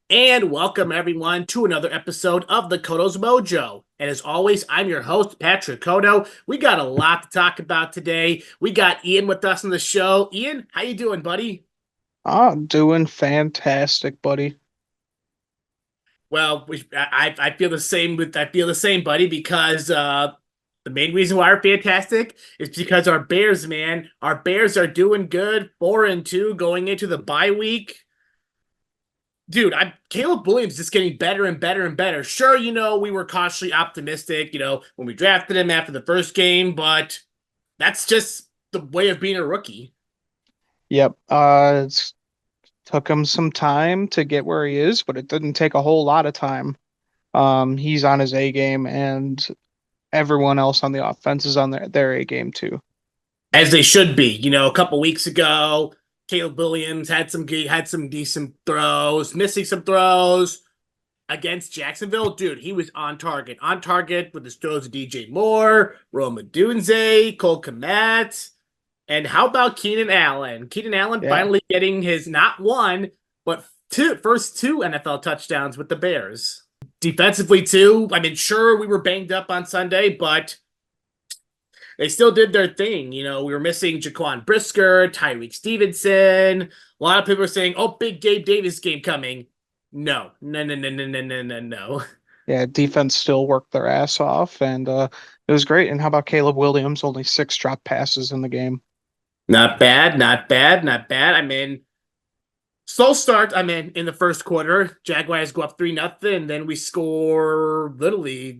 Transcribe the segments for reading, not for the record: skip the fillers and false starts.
And welcome everyone to another episode of the Koto's Mojo. And as always, I'm your host, Patrick Koto. We got a lot to talk about today. We got Ian with us on the show. Ian, how you doing, buddy? I'm doing fantastic, buddy. Well, I feel the same buddy, because the main reason why we're fantastic is because our Bears, man, our Bears are doing good, 4-2 going into the bye week. Dude, Caleb Williams just getting better and better and better. Sure, we were cautiously optimistic, when we drafted him after the first game, but that's just the way of being a rookie. Yep. It's took him some time to get where he is, but it didn't take a whole lot of time. He's on his A game, and everyone else on the offense is on their A game too. As they should be. A couple weeks ago, Caleb Williams had some decent throws, missing some throws against Jacksonville. Dude, he was on target with his throws to DJ Moore, Rome Odunze, Cole Kmet. And how about Keenan Allen? Keenan Allen Yeah. finally getting his not one, but first two NFL touchdowns with the Bears. Defensively, too. I mean, sure, we were banged up on Sunday, but they still did their thing. We were missing Jaquan Brisker, Tyreek Stevenson. A lot of people are saying, oh, big Gabe Davis game coming. No, no, no, no, no, no, no, no, no. Yeah, defense still worked their ass off, and it was great. And how about Caleb Williams? Only six drop passes in the game. Not bad, not bad, not bad. I mean, slow start. I mean, in the first quarter, Jaguars go up 3-0, and then we score literally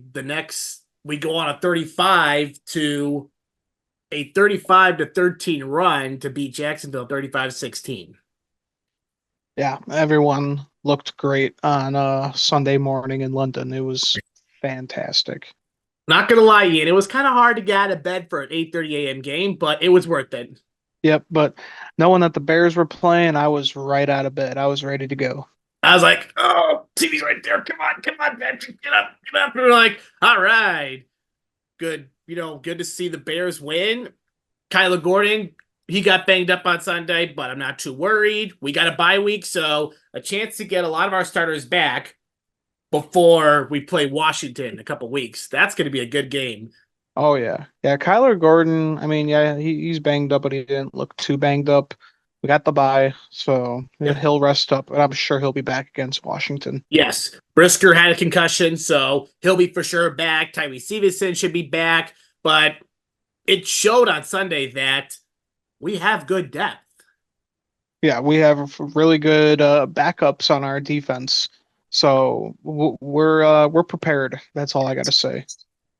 we go on a 35-13 run to beat Jacksonville 35-16. Yeah, everyone looked great on Sunday morning in London. It was fantastic. Not gonna lie, Ian, it was kind of hard to get out of bed for an 8:30 a.m. game, but it was worth it. Yep, but knowing that the Bears were playing, I was right out of bed. I was ready to go. I was like, "Oh, TV's right there! Come on, Patrick, get up, get up!" And we're like, "All right, good. Good to see the Bears win." Kyler Gordon, he got banged up on Sunday, but I'm not too worried. We got a bye week, so a chance to get a lot of our starters back before we play Washington in a couple weeks. That's going to be a good game. Oh yeah. Yeah, Kyler Gordon, I mean, yeah, he's banged up, but he didn't look too banged up. We got the bye, so yeah, Yep. he'll rest up, and I'm sure he'll be back against Washington. Yes, Brisker had a concussion, so he'll be for sure back. Tyree Stevenson should be back, but it showed on Sunday that we have good depth. Yeah, we have really good backups on our defense. So we're prepared. That's all I got to say.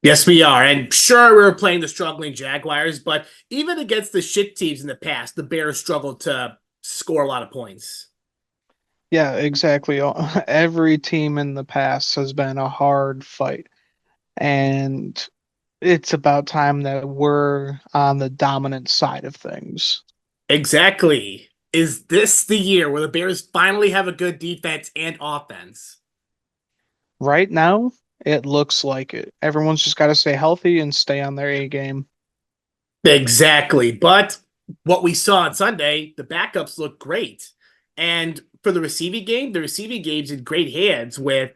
Yes, we are. And sure, we were playing the struggling Jaguars, but even against the shit teams in the past, the Bears struggled to score a lot of points. Yeah, exactly. Every team in the past has been a hard fight, and it's about time that we're on the dominant side of things. Exactly. Is this the year where the Bears finally have a good defense and offense? Right now, it looks like it. Everyone's just got to stay healthy and stay on their A game. Exactly. But what we saw on Sunday, the backups look great. And for the receiving game's in great hands with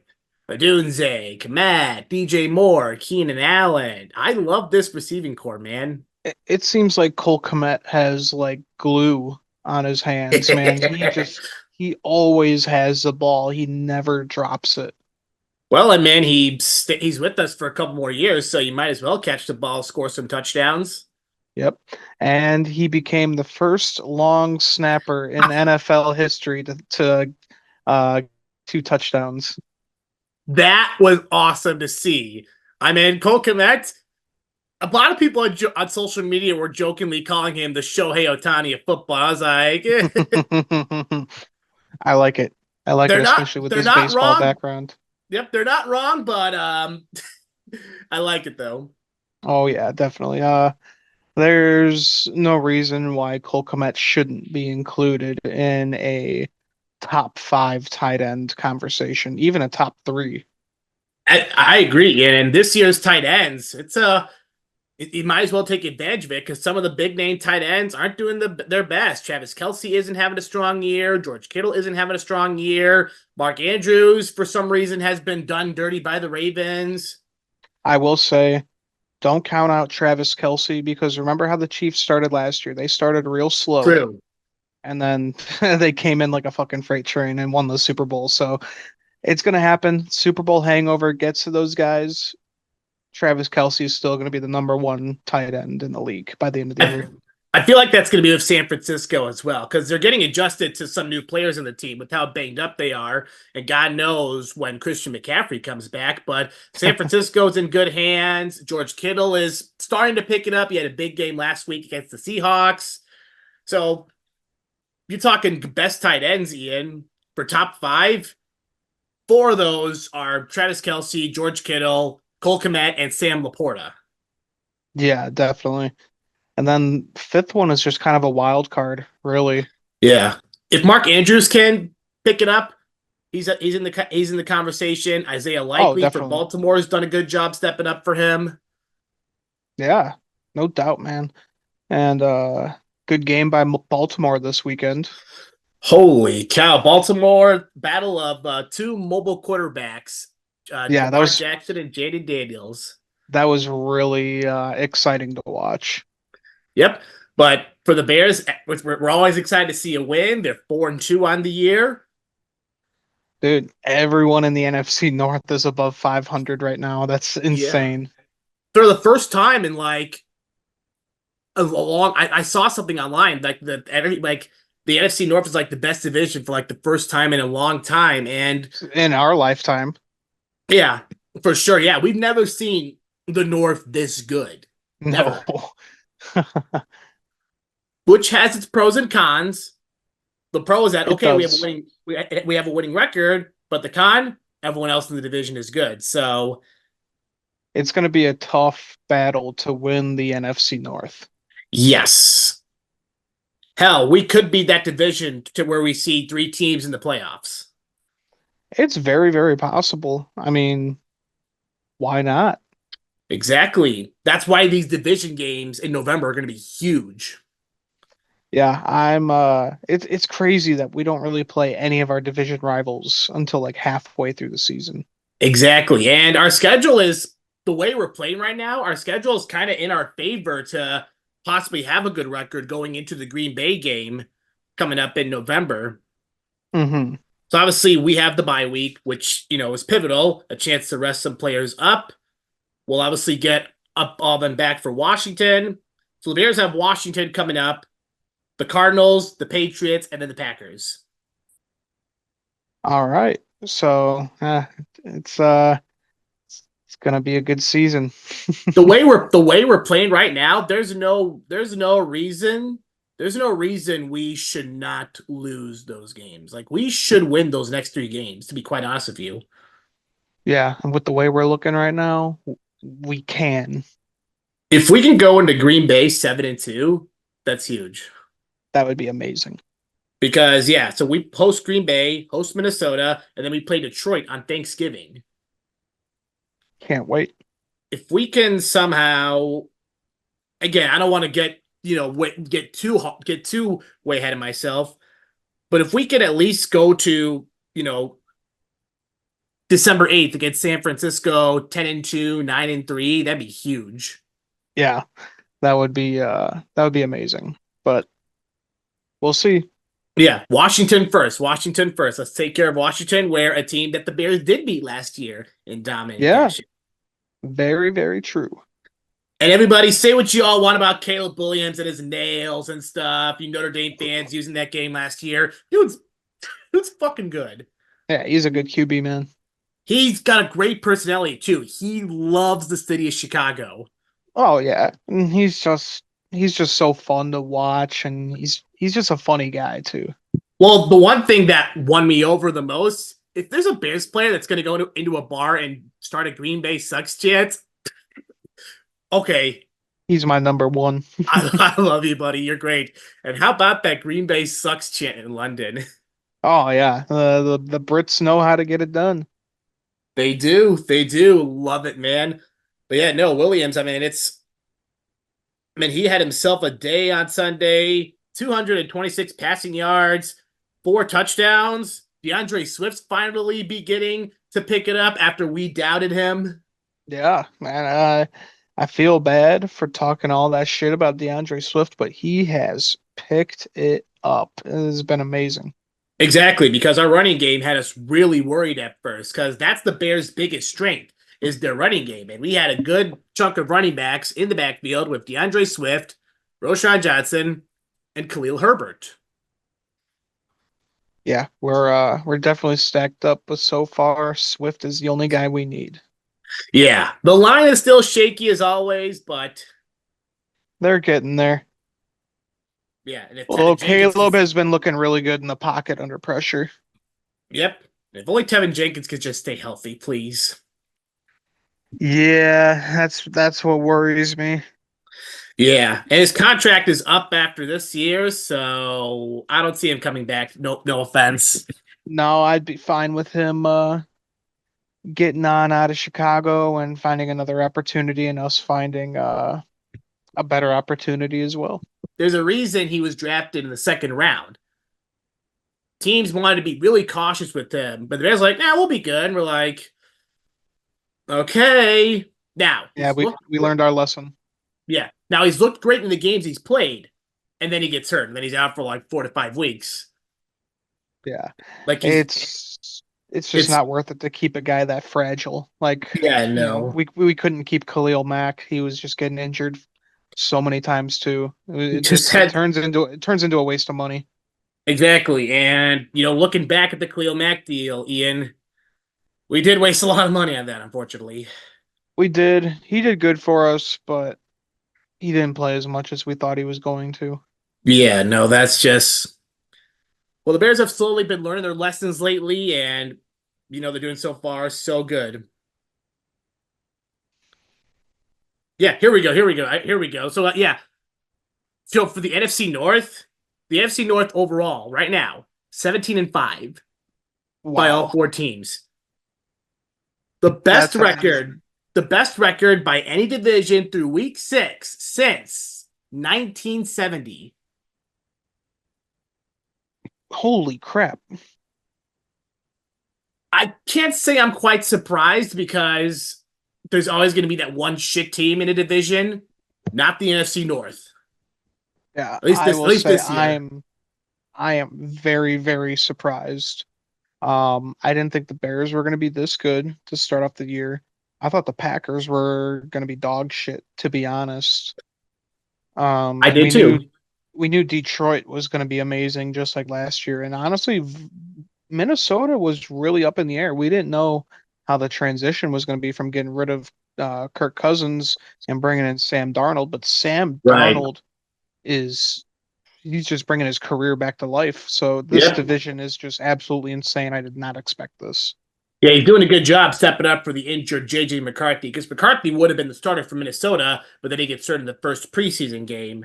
Adunze, Kamat, DJ Moore, Keenan Allen. I love this receiving core, man. It seems like Cole Kmet has like glue on his hands, man. He always has the ball. He never drops it. Well, and man, he's with us for a couple more years, so you might as well catch the ball, score some touchdowns. Yep. And he became the first long snapper in NFL history to uh two touchdowns. That was awesome to see. I mean, Cole Kmet, a lot of people on social media were jokingly calling him the Shohei Ohtani of football. I was like, I like it. I like it, they're not especially with they're his not baseball wrong. background. Yep, they're not wrong, but I like it though. Oh yeah, definitely. There's no reason why Cole Kmet shouldn't be included in a top five tight end conversation, even a top three. I agree, and this year's tight ends, You might as well take advantage of it because some of the big name tight ends aren't doing their best. Travis Kelce isn't having a strong year. George Kittle isn't having a strong year. Mark Andrews, for some reason, has been done dirty by the Ravens. I will say, don't count out Travis Kelce because remember how the Chiefs started last year? They started real slow True. and then they came in like a fucking freight train and won the Super Bowl. So it's gonna happen. Super Bowl hangover gets to those guys. Travis Kelce is still gonna be the number one tight end in the league by the end of the I, year. I feel like that's going to be with San Francisco as well because they're getting adjusted to some new players in the team with how banged up they are. And God knows when Christian McCaffrey comes back. But San Francisco's in good hands. George Kittle is starting to pick it up. He had a big game last week against the Seahawks. So you're talking best tight ends, Ian, for top five. Four of those are Travis Kelce, George Kittle, Cole Kmet, and Sam Laporta. Yeah, definitely. And then fifth one is just kind of a wild card, really. Yeah. If Mark Andrews can pick it up, he's in the conversation. Isaiah Oh, Likely for definitely. Baltimore has done a good job stepping up for him. Yeah, no doubt, man. And good game by Baltimore this weekend. Holy cow. Baltimore, battle of two mobile quarterbacks, Yeah, Jamar Jackson and Jaden Daniels. that was really exciting to watch. Yep. But for the Bears, we're always excited to see a win. They're 4-2 on the year. Dude, everyone in the NFC North is above 500 right now. That's Yeah. insane. For the first time in like a long, I saw something online like the NFC North is like the best division for like the first time in a long time. And In our lifetime. yeah, for sure. Yeah, we've never seen the North this good. No. Never. Which has its pros and cons. The pro is that It okay, does. we have a winning record, but the con, everyone else in the division is good. So It's going to be a tough battle to win the NFC North. yes. Hell, we could be that division to where we see three teams in the playoffs. It's very, very possible. I mean, why not? Exactly. That's why these division games in November are going to be huge. Yeah, I'm it's crazy that we don't really play any of our division rivals until like halfway through the season. Exactly. And our schedule is the way we're playing right now, our schedule is kind of in our favor to possibly have a good record going into the Green Bay game coming up in November. Hmm. So obviously we have the bye week, which, is pivotal, a chance to rest some players up. We'll obviously get up all them back for Washington. So the Bears have Washington coming up, the Cardinals, the Patriots, and then the Packers. All right. So, it's it's gonna be a good season. The way we're playing right now, there's no reason we should not lose those games. Like we should win those next three games, to be quite honest with you. Yeah, and with the way we're looking right now, we can. If we can go into Green Bay 7-2, that's huge. That would be amazing. Because yeah, so we host Green Bay, host Minnesota, and then we play Detroit on Thanksgiving. Can't wait. If we can somehow, again, I don't want to get too way ahead of myself, but if we could at least go to December 8th against San Francisco, 10-2, 9-3, that'd be huge. Yeah, that would be amazing. But we'll see. Yeah, Washington first. Washington first. Let's take care of Washington, where a team that the Bears did beat last year in dominant Yeah, fashion. very, very true. And everybody say what you all want about Caleb Williams and his nails and stuff. You Notre Dame fans using that game last year. Dude's fucking good. Yeah, he's a good QB, man. He's got a great personality too. He loves the city of Chicago. Oh yeah, and he's just so fun to watch, and he's just a funny guy too. Well, the one thing that won me over the most, if there's a Bears player that's going to go into a bar and start a Green Bay sucks chant, okay, He's my number one. I love you, buddy. You're great. And how about that Green Bay sucks chant in London? Oh yeah, the Brits know how to get it done. They do. They do. Love it, man. But yeah, no, Williams, I mean, it's I mean, he had himself a day on Sunday, 226 passing yards, 4 touchdowns. DeAndre Swift's finally beginning to pick it up after we doubted him. Yeah, man. I feel bad for talking all that shit about DeAndre Swift, but he has picked it up. It has been amazing. Exactly, because our running game had us really worried at first, because that's the Bears' biggest strength is their running game. And we had a good chunk of running backs in the backfield with DeAndre Swift, Roshan Johnson, and Khalil Herbert. Yeah, we're definitely stacked up, but so far Swift is the only guy we need. Yeah, the line is still shaky as always, but They're getting there. yeah, and if Well, Tevin Jenkins Caleb could, has been looking really good in the pocket under pressure. yep, if only Tevin Jenkins could just stay healthy, please. Yeah, that's what worries me. Yeah, and his contract is up after this year, so I don't see him coming back. No, no offense. No, I'd be fine with him getting on out of Chicago and finding another opportunity and us finding a better opportunity as well. There's a reason he was drafted in the second round. Teams wanted to be really cautious with him, but the Bears were like, nah, we'll be good. And we're like, okay. Now Yeah, he's we looked we learned our lesson. yeah. Now he's looked great in the games he's played, and then he gets hurt, and then he's out for like 4 to 5 weeks. Yeah. Like It's just it's not worth it to keep a guy that fragile. Like, yeah, you know, no. we couldn't keep Khalil Mack. He was just getting injured so many times too. He It just just it had turns into a waste of money. exactly. And looking back at the Khalil Mack deal, Ian, we did waste a lot of money on that, unfortunately. We did. He did good for us, but he didn't play as much as we thought he was going to. Yeah, no, that's just well, the Bears have slowly been learning their lessons lately, and they're doing so far so good. Yeah, here we go. Here we go. Here we go. So yeah, so for the NFC North overall right now, 17-5 by all Wow. four teams. The best That's record, amazing. the best record by any division through week 6 since 1970. Holy crap. I can't say I'm quite surprised because there's always going to be that one shit team in a division, not the NFC North. Yeah, At least I this at will least say this year. I am very, very surprised. I didn't think the Bears were going to be this good to start off the year. I thought the Packers were going to be dog shit, to be honest. I And did we knew too. we knew Detroit was going to be amazing, just like last year. And honestly, Minnesota was really up in the air. We didn't know how the transition was going to be from getting rid of Kirk Cousins and bringing in Sam Darnold, but Sam Right. Darnold is he's just bringing his career back to life. So this Yep. division is just absolutely insane. I did not expect this. Yeah, he's doing a good job stepping up for the injured JJ McCarthy because McCarthy would have been the starter for Minnesota, but then he gets hurt in the first preseason game.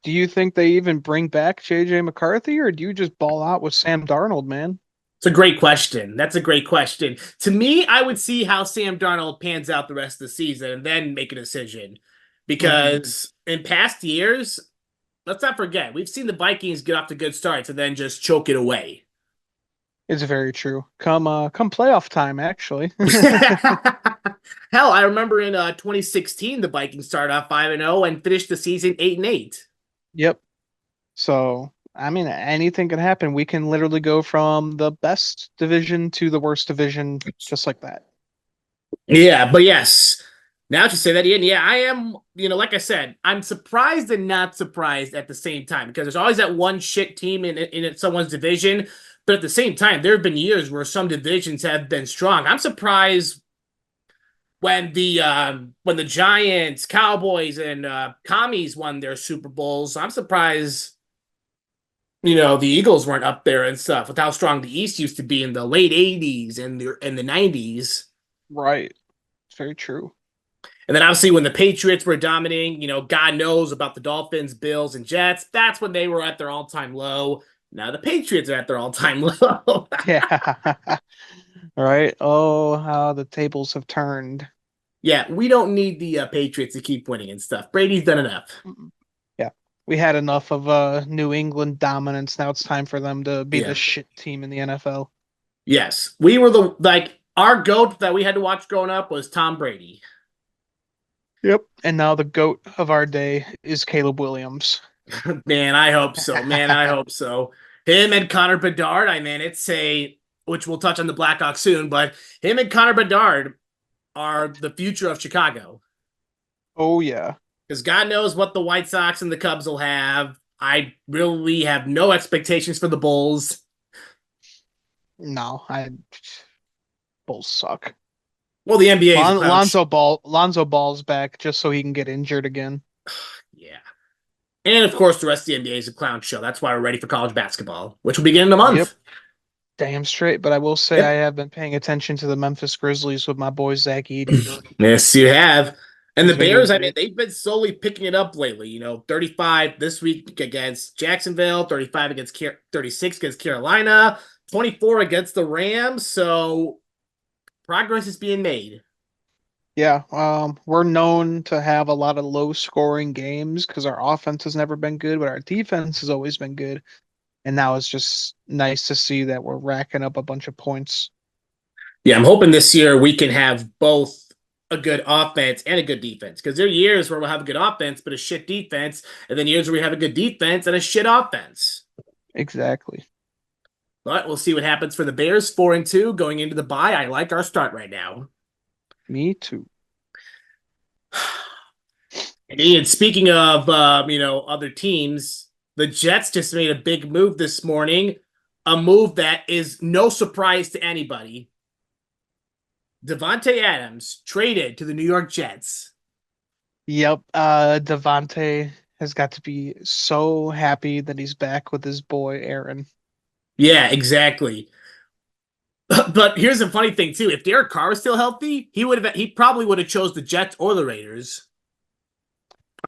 Do you think they even bring back JJ McCarthy, or do you just ball out with Sam Darnold, man? It's a great question. That's a great question. To me, I would see how Sam Darnold pans out the rest of the season and then make a decision. Hmm. Because in past years, let's not forget, we've seen the Vikings get off to good starts and then just choke it away. It's very true. Come playoff time, actually. Hell, I remember in 2016, the Vikings started off 5-0 and finished the season 8-8. Yep. So, I mean, anything can happen. We can literally go from the best division to the worst division just like that. Yeah, but yes. Now to say that, Ian, yeah, I am, like I said, I'm surprised and not surprised at the same time because there's always that one shit team in someone's division. But at the same time, there have been years where some divisions have been strong. I'm surprised when the Giants, Cowboys, and Commies won their Super Bowls. I'm surprised, the Eagles weren't up there and stuff with how strong the East used to be in the late '80s and the '90s. Right. It's very true. And then obviously when the Patriots were dominating, God knows about the Dolphins, Bills, and Jets. That's when they were at their all-time low. Now the Patriots are at their all-time low. Yeah. All right. Oh, how the tables have turned. Yeah, we don't need the Patriots to keep winning and stuff. Brady's done enough. Mm-mm. Yeah. We had enough of New England dominance. Now it's time for them to be the Yeah. shit team in the NFL. Yes. We were the like our goat that we had to watch growing up was Tom Brady. Yep. And now the GOAT of our day is Caleb Williams. Man, I hope so. Man, I hope so. Him and Connor Bedard, I mean, it's a which we'll touch on the Blackhawks soon, but him and Connor Bedard are the future of Chicago. Oh yeah. Because God knows what the White Sox and the Cubs will have. I really have no expectations for the Bulls. No, I Bulls suck. Well, the NBA is a clown. Lonzo Ball's back just so he can get injured again. Yeah. And of course, the rest of the NBA is a clown show. That's why we're ready for college basketball, which will begin in a Yep. month. Damn straight, but I will say I Yep. have been paying attention to the Memphis Grizzlies with my boy Zach Edey. Yes, you have. And the He's been doing Bears, I mean, great. they've been slowly picking it up lately. 35 this week against Jacksonville, 35 against 36 against Carolina, 24 against the Rams. So progress is being made. Yeah, we're known to have a lot of low scoring games because our offense has never been good, but our defense has always been good. And now it's just nice to see that we're racking up a bunch of points. Yeah, I'm hoping this year we can have both a good offense and a good defense because there are years where we'll have a good offense but a shit defense, and then years where we have a good defense and a shit offense. Exactly. But we'll see what happens for the Bears, 4-2 going into the bye. I like our start right now. Me too. And Ian, speaking of other teams, the Jets just made a big move this morning, a move that is no surprise to anybody. Devontae Adams traded to the New York Jets. Yep, Devontae has got to be so happy that he's back with his boy Aaron. Yeah, exactly. But here's the funny thing too: if Derek Carr was still healthy, he probably would have chose the Jets or the Raiders.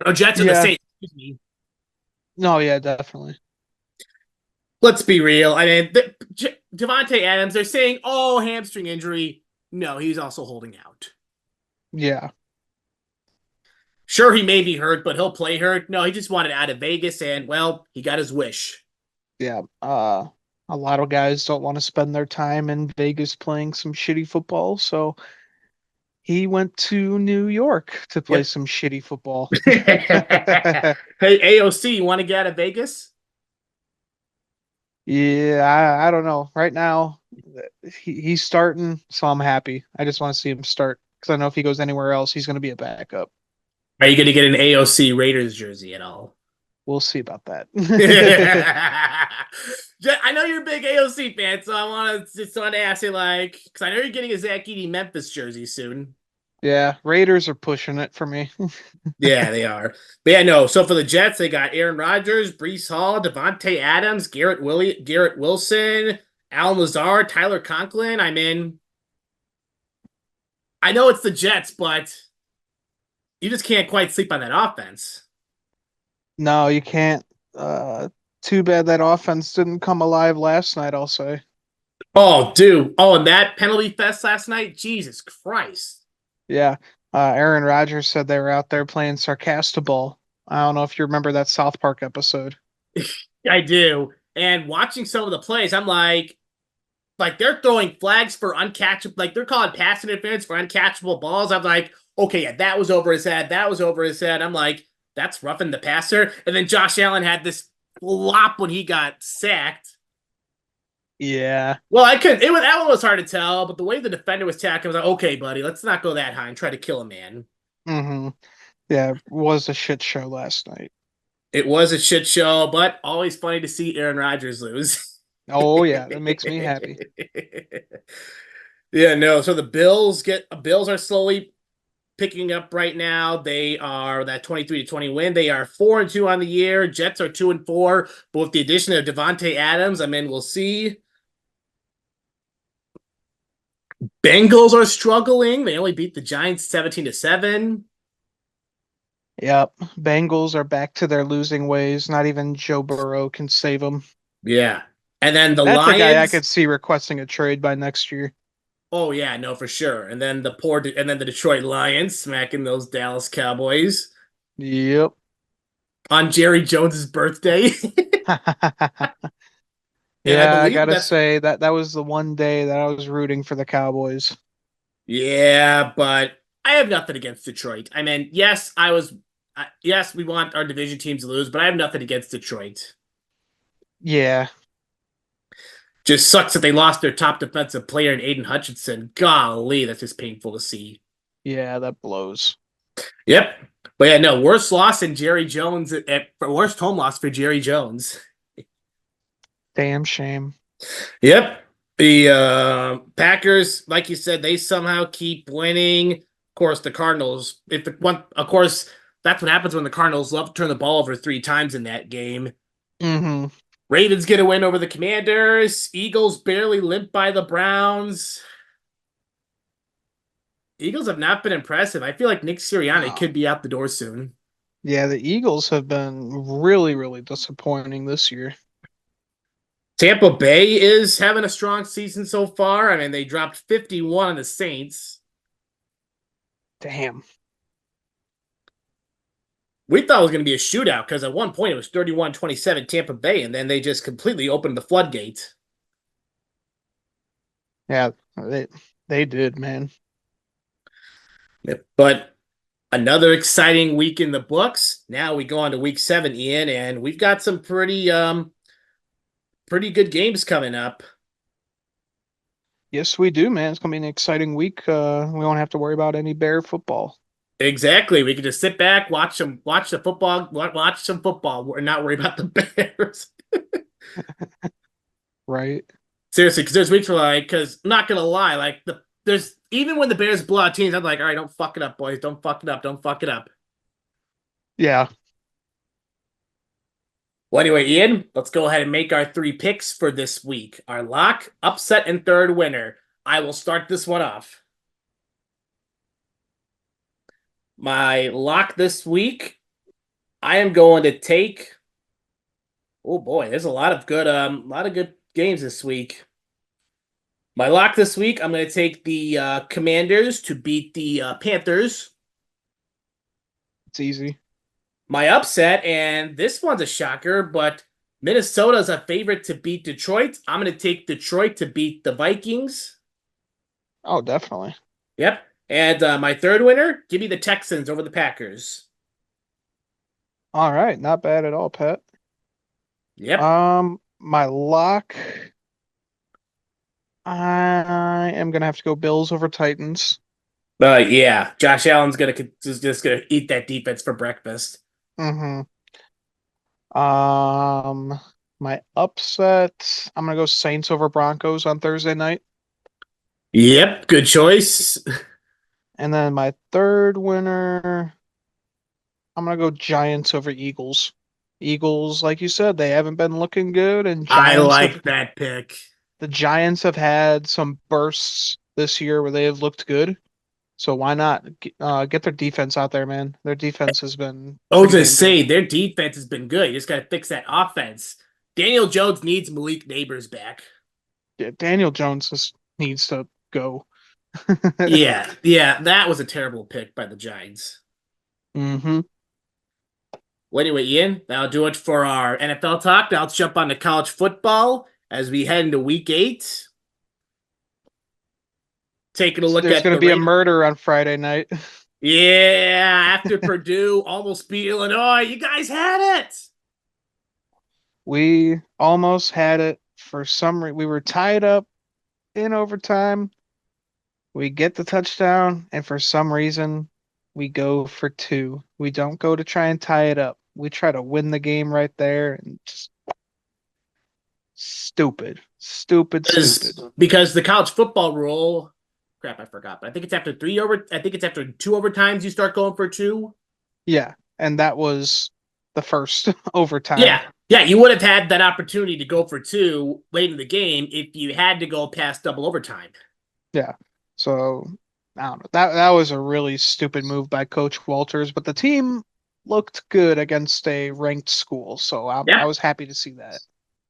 Or Jets or the Yeah, Saints. Excuse me. no, yeah, definitely. Let's be real. I mean, Devontae Adams. They're saying, "Oh, hamstring injury." No, he's also holding out. Yeah, Sure, he may be hurt, but he'll play hurt. No, he just wanted out of Vegas, and well, he got his wish. yeah. A lot of guys don't want to spend their time in Vegas playing some shitty football, so he went to New York to play Yep. some shitty football. Hey, AOC, you want to get out of Vegas? Yeah, I don't know. Right now, he's starting, so I'm happy. I just want to see him start because I know if he goes anywhere else, he's going to be a backup. Are you going to get an AOC Raiders jersey at all? We'll see about that. I know you're a big AOC fan, so I want to ask you, like, because I know you're getting a Zach Edey Memphis jersey soon. Yeah, Raiders are pushing it for me. Yeah, they are. But yeah, no. So for the Jets, they got Aaron Rodgers, Brees Hall, Devontae Adams, Garrett Wilson, Alan Lazard, Tyler Conklin. I mean, I know it's the Jets, but you just can't quite sleep on that offense. No, you can't. Uh, Too bad that offense didn't come alive last night, I'll say. Oh, dude. Oh, and that penalty fest last night? Jesus Christ. Yeah. Aaron Rodgers said they were out there playing Sarcastable. I don't know if you remember that South Park episode. I do. And watching some of the plays, I'm like they're throwing flags for uncatchable, like they're calling pass interference for uncatchable balls. I'm like, okay, yeah, that was over his head. That was over his head. I'm like, that's roughing the passer. And then Josh Allen had this flop when he got sacked. Yeah. Well, I couldn't. That one was hard to tell, but the way the defender was tackling, I was like, okay, buddy, let's not go that high and try to kill a man. Mm-hmm. Yeah, it was a shit show last night. It was a shit show, but always funny to see Aaron Rodgers lose. Oh yeah, that makes me happy. Yeah, no. So the Bills are slowly picking up right now. They are that 23-20 win. They are 4-2 on the year. Jets are 2-4. But with the addition of Devontae Adams, I mean, we'll see. Bengals are struggling. They only beat the Giants 17-7. Yep. Bengals are back to their losing ways. Not even Joe Burrow can save them. Yeah. And then the That's a guy I Lions. could see requesting a trade by next year. Oh yeah, no, for sure. And then the Detroit Lions smacking those Dallas Cowboys Yep. on Jerry Jones's birthday. And I Yeah, I believe gotta that's say that was the one day that I was rooting for the Cowboys. yeah, but I have nothing against Detroit. I mean, yes, we want our division teams to lose, but I have nothing against Detroit. Yeah, Just sucks that they lost their top defensive player in Aiden Hutchinson. Golly, that's just painful to see. yeah, that blows. Yep. But yeah, no, worst loss in Jerry Jones worst home loss for Jerry Jones. Damn shame. Yep. The Packers, like you said, they somehow keep winning. Of course, the Cardinals, if the one of course, that's what happens when the Cardinals love to turn the ball over 3 times in that game. Hmm. Ravens get a win over the Commanders. Eagles barely limp by the Browns. Eagles have not been impressive. I feel like Nick Sirianni No. could be out the door soon. Yeah, the Eagles have been really, really disappointing this year. Tampa Bay is having a strong season so far. I mean, they dropped 51 on the Saints. Damn. We thought it was going to be a shootout because at one point it was 31-27 Tampa Bay, and then they just completely opened the floodgates. Yeah, they did, man. But another exciting week in the books. Now we go on to week 7, Ian, and we've got some pretty good games coming up. Yes, we do, man. It's gonna be an exciting week. We won't have to worry about any Bear football, Exactly. We can just sit back, watch the football, watch some football, and not worry about the Bears. right? Seriously, because there's weeks where because I'm not gonna lie, there's even when the Bears blow out teams, I'm like, all right, don't fuck it up, boys, don't fuck it up, don't fuck it up. Yeah. Well, anyway, Ian, let's go ahead and make our 3 picks for this week. Our lock, upset, and third winner. I will start this one off. My lock this week, I am going to take. Oh boy, there's a lot of good games this week. My lock this week, I'm going to take the Commanders to beat the Panthers. It's easy. My upset, and this one's a shocker, but Minnesota's a favorite to beat Detroit. I'm going to take Detroit to beat the Vikings. Oh, definitely. Yep. And my third winner, give me the Texans over the Packers. All right, not bad at all, Pat. Yep. My lock, I am gonna have to go Bills over Titans. Yeah, Josh Allen's just gonna eat that defense for breakfast. Mm-hmm. Um, my upset, I'm gonna go Saints over Broncos on Thursday night. Yep, good choice. And then my third winner, I'm gonna go Giants over Eagles. Eagles, like you said, they haven't been looking good, and I Giants have like that pick. the Giants have had some bursts this year where they have looked good. So why not get their defense out there, man? Their defense has been I was pretty gonna damn good. say their defense has been good. You just gotta fix that offense. Daniel Jones needs Malik Neighbors back. Yeah, Daniel Jones just needs to go. Yeah, that was a terrible pick by the Giants. Hmm. Well, anyway, Ian, that'll do it for our NFL talk. Now let's jump on to college football as we head into week 8. Taking a look There's at going to the be a rate. murder on Friday night. Yeah, after Purdue almost beat Illinois, you guys had it. We almost had it for some reason. We were tied up in overtime. We get the touchdown, and for some reason, we go for two. We don't go to try and tie it up. We try to win the game right there, and just stupid, stupid, stupid. Because the college football rule, crap, I forgot, but I think it's after 3 over. I think it's after 2 overtimes you start going for two. Yeah, and that was the first overtime. Yeah, you would have had that opportunity to go for two late in the game if you had to go past double overtime. Yeah. So I don't know. That was a really stupid move by Coach Walters, but the team looked good against a ranked school, so I Yeah, was happy to see that.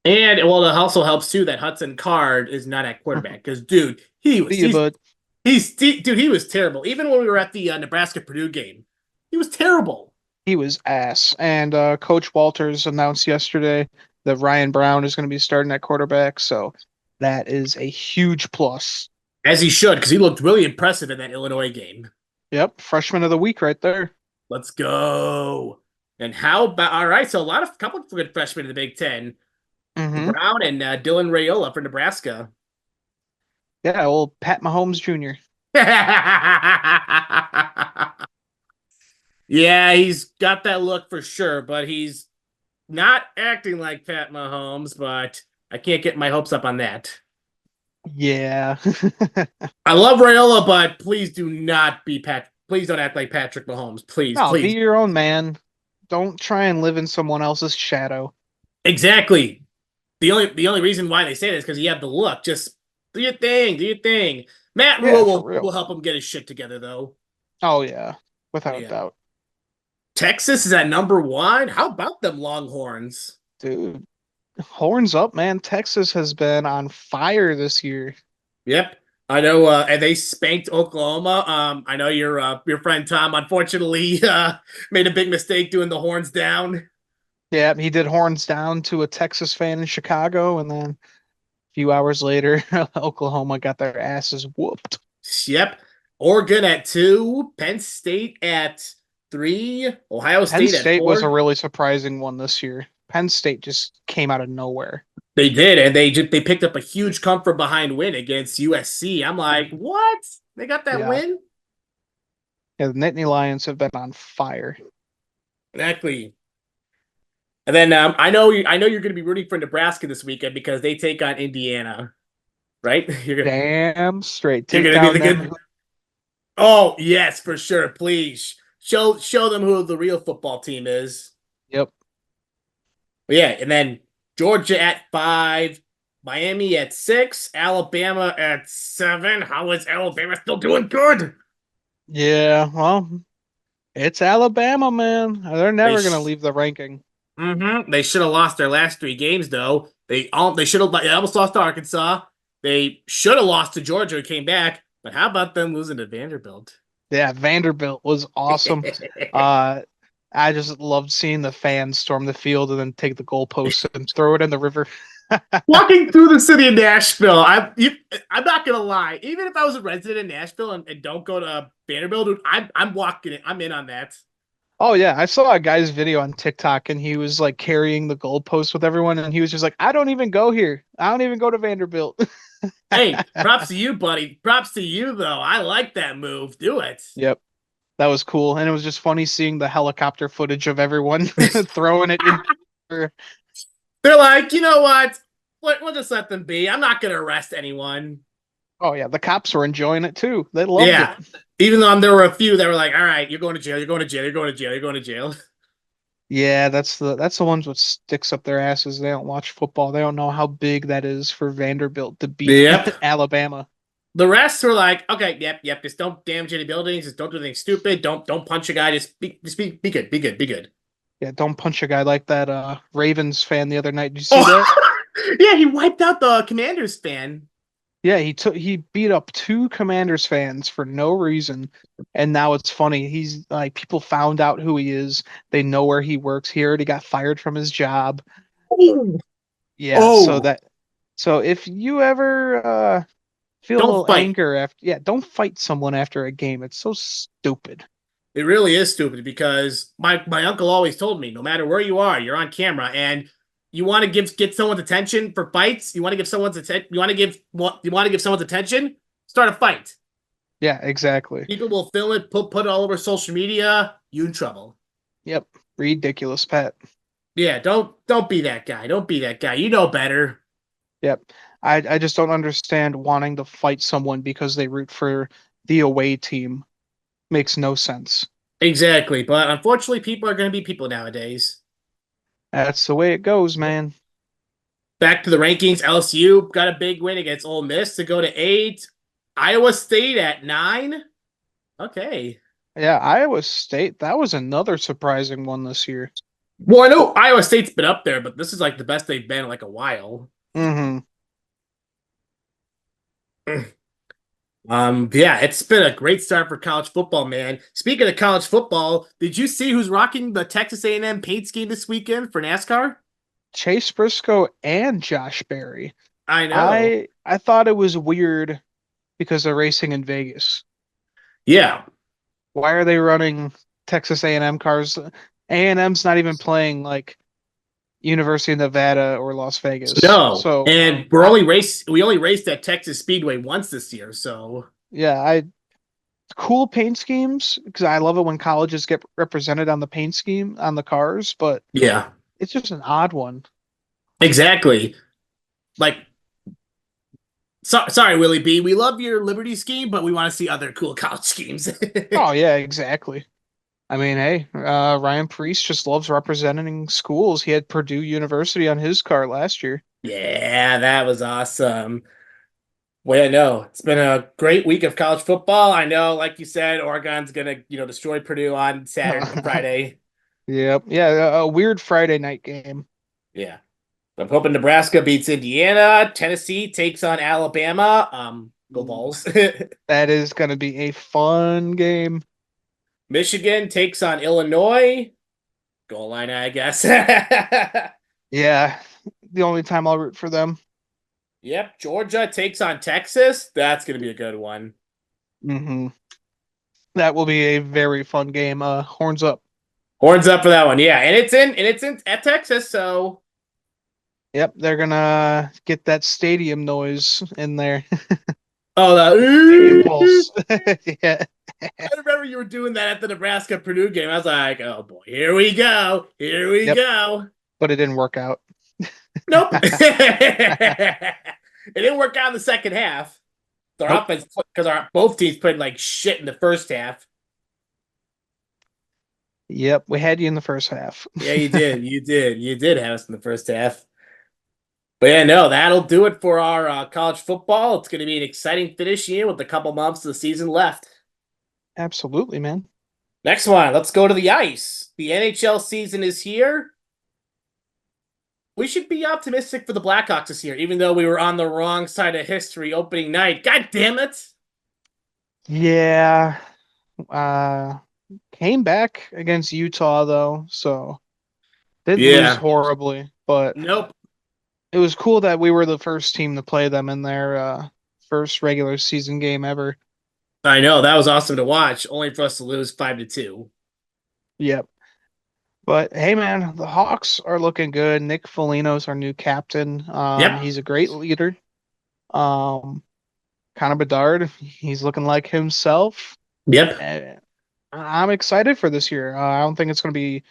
And well, it also helps too that Hudson Card is not at quarterback because, dude, he was See you, bud. dude, he was terrible. Even when we were at the Nebraska Purdue game, he was terrible. He was ass. And Coach Walters announced yesterday that Ryan Brown is going to be starting at quarterback. So that is a huge plus. As he should, because he looked really impressive in that Illinois game. Yep, freshman of the week right there. Let's go. And how about all right? So a couple of good freshmen in the Big Ten, Hmm. Brown and Dylan Raiola for Nebraska. Yeah, old Pat Mahomes Jr. Yeah, he's got that look for sure, but he's not acting like Pat Mahomes. But I can't get my hopes up on that. Yeah. I love Raiola, but please do not be Pat. Please don't act like Patrick Mahomes. Please, No, be please. your own man. Don't try and live in someone else's shadow. Exactly. The only reason why they say this is because you have the look. Just do your thing. Do your thing. Matt Yeah, Rule for will real. help him get his shit together, though. Oh yeah, without Yeah. doubt. Texas is at number one. How about them Longhorns? Dude, horns up, man. Texas has been on fire this year. Yep. I know, and they spanked Oklahoma. I know your friend Tom unfortunately made a big mistake doing the horns down. Yeah, he did horns down to a Texas fan in Chicago, and then a few hours later, Oklahoma got their asses whooped. Yep. Oregon at two, Penn State at three, Ohio Penn State at State was a four. really surprising one this year. Penn State just came out of nowhere. They did, and they picked up a huge come from behind win against USC. I'm like, what? They got that Yeah. win? Yeah, the Nittany Lions have been on fire. Exactly. And then I know you're going to be rooting for Nebraska this weekend because they take on Indiana, right? Damn straight. You're Take going to be down the them. good. Oh yes, for sure. Please show them who the real football team is. Yep. But yeah, and then Georgia at five, Miami at six, Alabama at seven. How is Alabama still doing good? Yeah, well, it's Alabama, man. They're They never gonna sh- leave the ranking. They should have lost their last three games though. They should have they almost lost to Arkansas. They should have lost to Georgia and came back. But how about them losing to Vanderbilt? Yeah, Vanderbilt was awesome. Uh, I just loved seeing the fans storm the field and then take the goalposts and throw it in the river. Walking through the city of Nashville, I'm not gonna lie. Even if I was a resident in Nashville and don't go to Vanderbilt, dude, I'm walking it. I'm in on that. Oh yeah, I saw a guy's video on TikTok and he was like carrying the goalpost with everyone and he was just like, I don't even go here. I don't even go to Vanderbilt. Hey, props to you, buddy. Props to you though. I like that move. Do it. Yep, that was cool. And it was just funny seeing the helicopter footage of everyone throwing it in. They're like, you know what? We'll just let them be. I'm not gonna arrest anyone. Oh yeah, the cops were enjoying it too. They loved it. Yeah. Even though there were a few that were like, all right, you're going to jail, you're going to jail, you're going to jail, you're going to jail. Yeah, that's the ones with sticks up their asses. They don't watch football. They don't know how big that is for Vanderbilt to beat Yep. Alabama. The rest were like, okay, yep. Just don't damage any buildings. Just don't do anything stupid. Don't punch a guy. Just be good. Be good. Be good. Yeah, don't punch a guy like that Ravens fan the other night. Did you see that? Oh, yeah. He wiped out the Commanders fan. Yeah, he beat up two Commanders fans for no reason. And now it's funny. He's like people found out who he is. They know where he works. He already got fired from his job. Oh, Yeah, oh. so if you ever feel a Don't little fight. anger after, yeah, don't fight someone after a game. It's so stupid. It really is stupid because my uncle always told me, no matter where you are, you're on camera, and you want to get someone's attention for fights. You want to give someone's attention. You want to give someone's attention. Start a fight. Yeah, exactly. People will film it, put it all over social media. You in trouble. Yep. Ridiculous, Pat. Yeah, don't be that guy. Don't be that guy. You know better. Yep. I just don't understand wanting to fight someone because they root for the away team. Makes no sense. Exactly. But unfortunately, people are going to be people nowadays. That's the way it goes, man. Back to the rankings. LSU got a big win against Ole Miss to go to 8. Iowa State at 9. Okay. Yeah, Iowa State, that was another surprising one this year. Well, I know Iowa State's been up there, but this is like the best they've been in like a while. Hmm. Yeah, it's been a great start for college football, man. Speaking of college football, did you see who's rocking the Texas A&M paint scheme this weekend for NASCAR? Chase Briscoe and Josh Berry. I know. I thought it was weird because they're racing in Vegas. Yeah. Why are they running Texas A&M cars? A&M's not even playing like University of Nevada or Las Vegas. No. So And we only raced at Texas Speedway once this year, so yeah, I cool paint schemes because I love it when colleges get represented on the paint scheme on the cars, but yeah. it's just an odd one. Exactly. Like sorry, Willie B. We love your Liberty scheme, but we want to see other cool college schemes. Oh yeah, exactly. I mean, hey, Ryan Priest just loves representing schools. He had Purdue University on his car last year. Yeah, that was awesome. Well, yeah, no, it's been a great week of college football. I know, like you said, Oregon's gonna, destroy Purdue on Saturday, Friday. Yep. Yeah, a weird Friday night game. Yeah. I'm hoping Nebraska beats Indiana. Tennessee takes on Alabama. Go Vols. That is going to be a fun game. Michigan takes on Illinois. Goal line, I guess. Yeah, the only time I'll root for them. Yep. Georgia takes on Texas. That's gonna be a good one. Hmm. That will be a very fun game. Horns up. Horns up for that one. Yeah, and it's in at Texas, so Yep, they're gonna get that stadium noise in there. oh Stadium the pulse. Yeah. I remember you were doing that at the Nebraska Purdue game. I was like, oh boy, here we go. Here we Yep, go. but it didn't work out. Nope. It didn't work out in the second half. Their Nope. offense, because our both teams played like shit in the first half. Yep, we had you in the first half. Yeah, you did. You did have us in the first half. But yeah, no, that'll do it for our college football. It's going to be an exciting finish year with a couple months of the season left. Absolutely, man. Next one, let's go to the ice. The NHL season is here. We should be optimistic for the Blackhawks this year, even though we were on the wrong side of history opening night. God damn it. Yeah. Uh, Came back against Utah though, so did lose Yeah. horribly, but Nope. it was cool that we were the first team to play them in their first regular season game ever. I know. That was awesome to watch, only for us to lose 5-2. Yep. But hey, man, the Hawks are looking good. Nick Foligno's our new captain. Yep. He's a great leader. Um, Connor Bedard, he's looking like himself. Yep. And I'm excited for this year. I don't think it's going to be.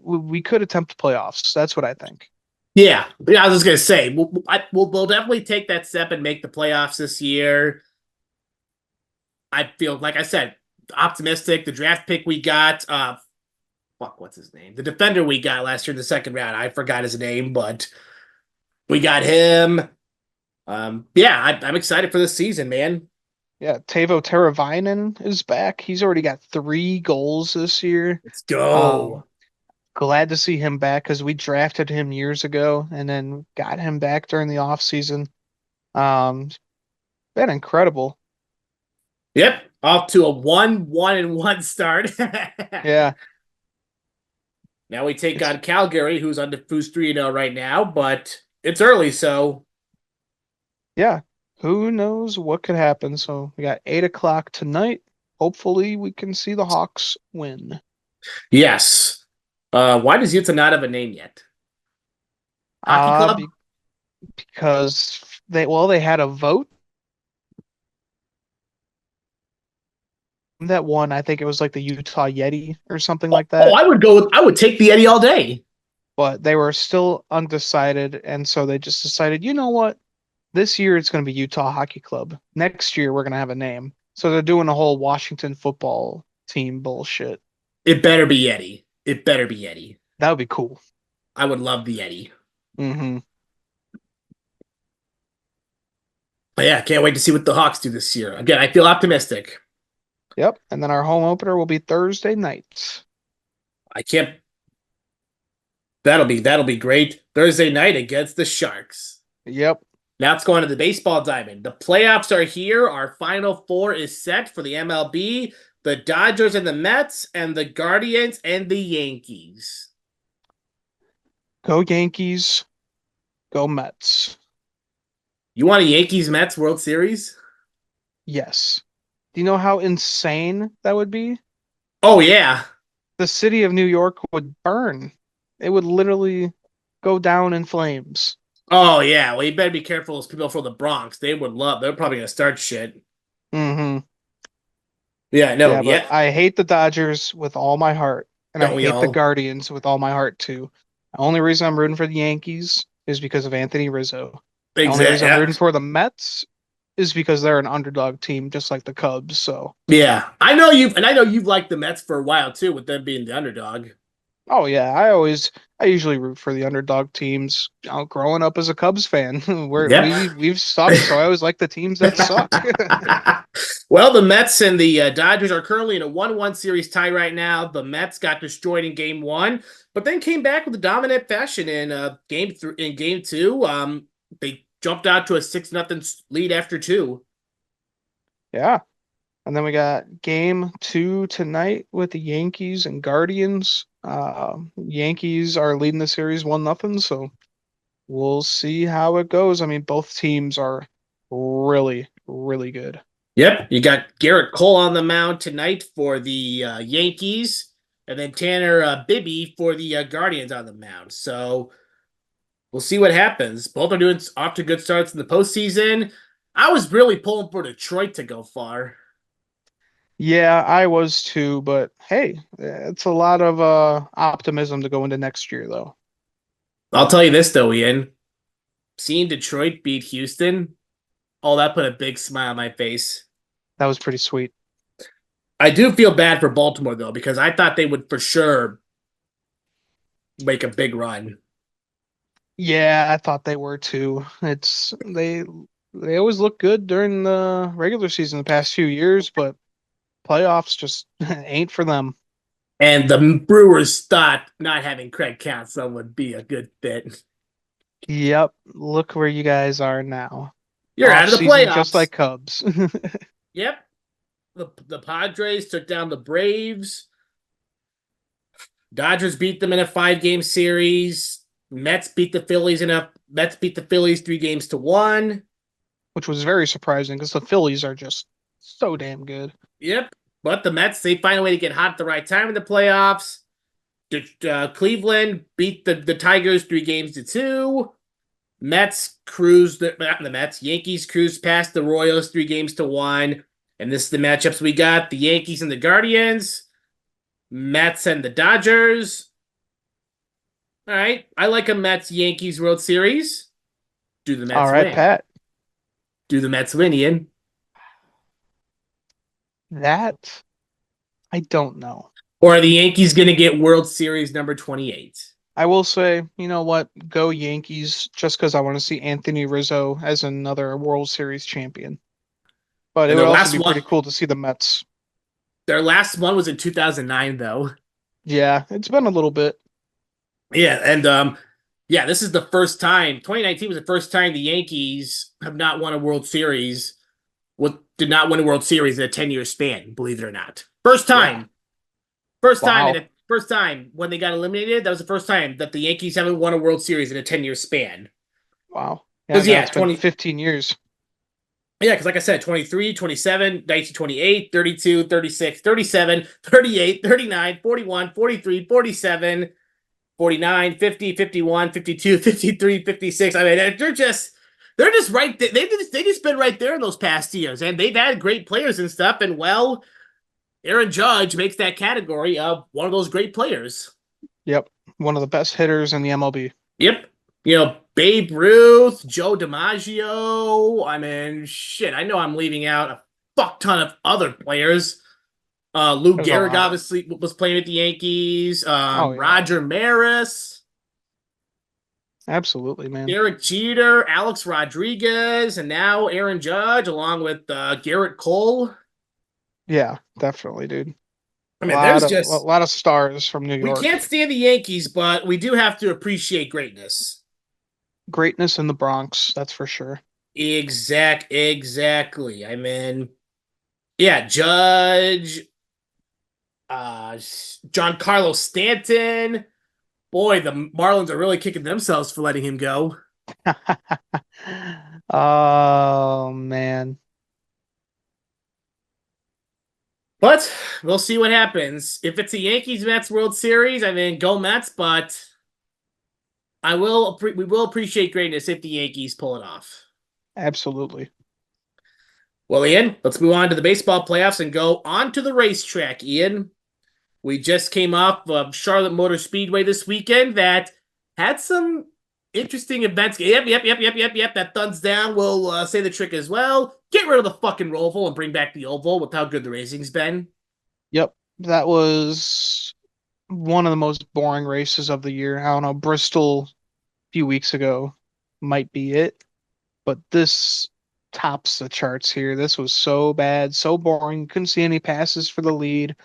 We could attempt playoffs. That's what I think. Yeah. Yeah, I was just going to say, we'll definitely take that step and make the playoffs this year. I feel, like I said, optimistic. The draft pick we got, what's his name? The defender we got last year in the second round. I forgot his name, but we got him. Yeah, I'm excited for this season, man. Yeah, Teuvo Teravainen is back. He's already got 3 goals this year. Let's Um, go. Glad to see him back because we drafted him years ago and then got him back during the off season. Been incredible. Yep, off to a 1-1-1 start. Yeah, Now we take it's on Calgary, who's 3-0 right now, but it's early, so yeah. Who knows what could happen? So we got 8 o'clock tonight. Hopefully we can see the Hawks win. yes. Why does Utah not have a name yet? Hockey Uh, club? be because they had a vote that won. I think it was like the Utah Yeti or something like Oh, that. I would take the Eddie all day. But they were still undecided, and so they just decided, you know what? This year it's going to be Utah Hockey Club. Next year we're going to have a name. So they're doing a whole Washington football team bullshit. It better be Eddie. It better be Eddie. That would be cool. I would love the Eddie. Hmm. But yeah, can't wait to see what the Hawks do this year. Again, I feel optimistic. Yep. And then our home opener will be Thursday night. I can't. That'll be great. Thursday night against the Sharks. Yep. Now it's going to the baseball diamond. The playoffs are here. Our final four is set for the MLB. The Dodgers and the Mets, and the Guardians and the Yankees. Go Yankees. Go Mets. You want a Yankees Mets World Series? Yes. Do you know how insane that would be? Oh yeah. The city of New York would burn. It would literally go down in flames. Oh yeah. Well, you better be careful. Those people from the Bronx, they would love. They're probably gonna start shit. Hmm. Yeah. No. Yeah, but Yeah. I hate the Dodgers with all my heart, and I Don't we hate the all? Guardians with all my heart too. The only reason I'm rooting for the Yankees is because of Anthony Rizzo. The only reason I'm Exactly. rooting for the Mets is because they're an underdog team, just like the Cubs. So, Yeah. I know you've liked the Mets for a while too, with them being the underdog. oh yeah, I usually root for the underdog teams. Growing up as a Cubs fan, Yep. we've sucked, so I always like the teams that suck. Well, the Mets and the Dodgers are currently in a 1-1 series tie right now. The Mets got destroyed in game one, but then came back with a dominant fashion in game two. They jumped out to a 6-0 lead after two. Yeah. And then we got game two tonight with the Yankees and Guardians. Yankees are leading the series 1-0, so we'll see how it goes. I mean, both teams are really, really good. Yep, you got Garrett Cole on the mound tonight for the Yankees, and then Tanner Bibby for the Guardians on the mound. So we'll see what happens. Both are doing off to good starts in the postseason. I was really pulling for Detroit to go far. Yeah, I was too, but hey, it's a lot of optimism to go into next year, though. I'll tell you this though, Ian. Seeing Detroit beat Houston, oh, that put a big smile on my face. That was pretty sweet. I do feel bad for Baltimore though, because I thought they would for sure make a big run. Yeah, I thought they were too. They always look good during the regular season the past few years, but playoffs just ain't for them. And the Brewers thought not having Craig Counsell would be a good fit. Yep, look where you guys are now. You're Off out of the season just playoffs. like Cubs. Yep. The Padres took down the Braves. Dodgers beat them in a 5-game series. Mets beat the Phillies 3 games to 1. Which was very surprising because the Phillies are just so damn good. Yep. But the Mets, they find a way to get hot at the right time in the playoffs. Cleveland beat the Tigers 3 games to 2. Not the Mets. Yankees cruised past the Royals 3 games to 1. And this is the matchups we got: the Yankees and the Guardians, Mets and the Dodgers. All right. I like a Mets Yankees World Series. Do the All Mets right, win? Pat. Do the Mets win, Ian? That I don't know. Or are the Yankees going to get World Series number 28? I will say, you know what? Go Yankees just because I want to see Anthony Rizzo as another World Series champion. But it And would also be pretty cool to see the Mets. their last one was in 2009, though. Yeah, it's been a little bit. Yeah, and yeah, this is the first time. 2019 was the first time the Yankees have not won a World Series. Did not win a World Series in a 10-year span, believe it or not. First Yeah. time. First time Wow. first time when they got eliminated, that was the first time that the Yankees haven't won a World Series in a 10-year span. Wow. Yeah, Because now yeah, it's been 20 15 years. Yeah, because like I said, 23, 27, 19, 28, 32, 36, 37, 38, 39, 41, 43, 47, 49, 50, 51, 52, 53, 56. I mean, they're just right there. They just been right there in those past years, and they've had great players and stuff. And well, Aaron Judge makes that category of one of those great players. Yep. One of the best hitters in the MLB. Yep. Babe Ruth, Joe DiMaggio. I mean, shit. I know I'm leaving out a fuck ton of other players. Lou There's a Gehrig lot. obviously was playing with the Yankees. Oh, yeah. Roger Maris, Absolutely, man. Derek Jeter, Alex Rodriguez, and now Aaron Judge, along with Garrett Cole. Yeah, definitely, dude. I mean, there's just lot of stars from New we York. can't stand the Yankees, but we do have to appreciate greatness. Greatness in the Bronx, that's for sure. Exactly. I mean, yeah, Judge, John Carlos Stanton. Boy, the Marlins are really kicking themselves for letting him go. Oh man. But we'll see what happens. If it's a Yankees Mets World Series, I mean, go Mets. But we will appreciate greatness if the Yankees pull it off. Absolutely. Well, Ian, let's move on to the baseball playoffs and go on to the racetrack. Ian, we just came off of Charlotte Motor Speedway this weekend that had some interesting events. Yep. That thumbs down will say the trick as well. Get rid of the fucking Roval and bring back the Oval with how good the racing's been. Yep. That was one of the most boring races of the year. I don't know, Bristol a few weeks ago might be it, but this tops the charts here. This was so bad, so boring. Couldn't see any passes for the lead.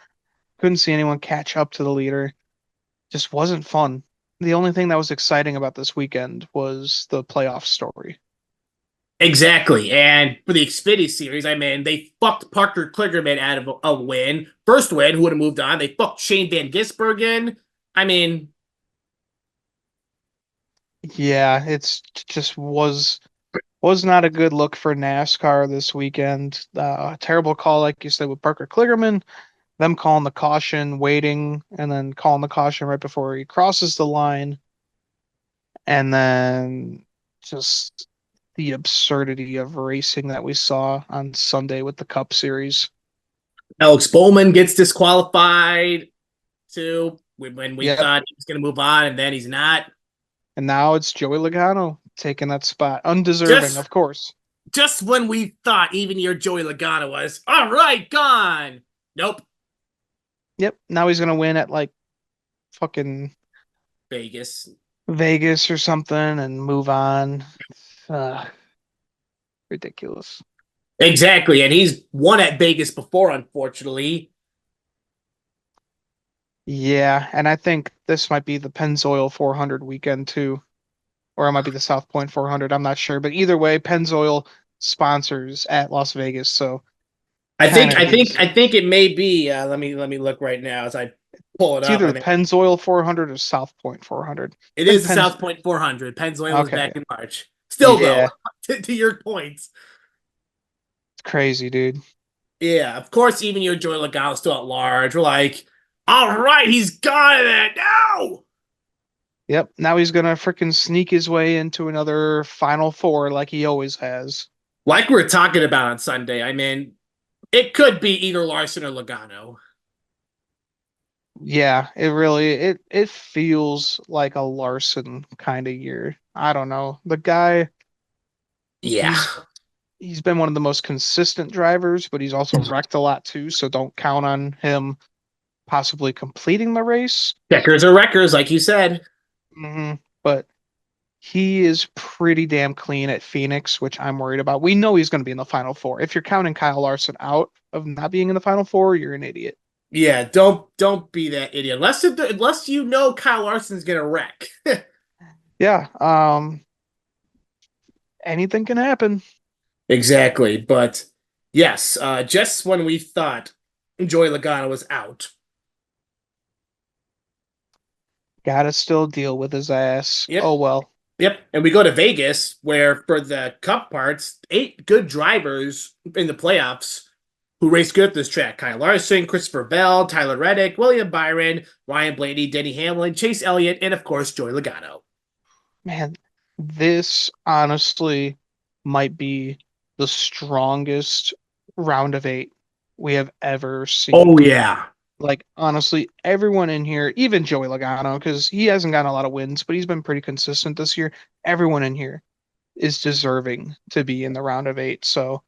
Couldn't see anyone catch up to the leader. Just wasn't fun. The only thing that was exciting about this weekend was the playoff story. Exactly. And for the Xfinity series, I mean, they fucked Parker Kligerman out of a win. First win, who would have moved on. They fucked Shane Van Gisbergen. I mean, Yeah, it's just was not a good look for NASCAR this weekend. Terrible call, like you said, with Parker Kligerman. Them calling the caution, waiting, and then calling the caution right before he crosses the line, and then just the absurdity of racing that we saw on Sunday with the Cup Series. Alex Bowman gets disqualified too when we Yep, thought he was going to move on, and then he's not. and now it's Joey Logano taking that spot, undeserving, Just of course. just when we thought even your Joey Logano was all right, gone. Nope, Yep, now he's gonna win at like fucking Vegas. Vegas or something and move on. Uh, Ridiculous. Exactly, and he's won at Vegas before, unfortunately. Yeah, and I think this might be the Pennzoil 400 weekend too, or it might be the South Point 400. I'm not sure, but either way, Pennzoil sponsors at Las Vegas, so I kind think of I think gives I think it may be. Let me look right now as I pull it it's up. either I the think Pennzoil 400 or South Point 400. it I think is the Penn's South Point 400. Pennzoil is back okay. in March. Still though, Yeah, to your points, it's crazy, dude. yeah. Of course, even your Joey Logano still at large. We're like, all right, he's got it now. Yep, now he's gonna freaking sneak his way into another Final Four like he always has. Like we were talking about on Sunday. I mean, it could be either Larson or Logano. Yeah, it feels like a Larson kind of year. I don't know. The guy, Yeah, he's been one of the most consistent drivers, but he's also wrecked a lot too, so don't count on him possibly completing the race. checkers or wreckers, like you said. But he is pretty damn clean at Phoenix, which I'm worried about. We know he's going to be in the Final Four. If you're counting Kyle Larson out of not being in the Final Four, you're an idiot. Yeah, don't be that idiot. Unless you know Kyle Larson's gonna wreck. Yeah, anything can happen. Exactly, but yes, just when we thought Joey Logano was out. Gotta still deal with his ass. Yep, Oh well. yep. And we go to Vegas, where for the Cup parts, 8 good drivers in the playoffs who raced good at this track: Kyle Larson, Christopher Bell, Tyler Reddick, William Byron, Ryan Blaney, Denny Hamlin, Chase Elliott, and of course Joey Logano. Man, this honestly might be the strongest round of eight we have ever Oh seen. yeah, Like, honestly, everyone in here, even Joey Logano, because he hasn't gotten a lot of wins, but he's been pretty consistent this year. Everyone in here is deserving to be in the round of eight. So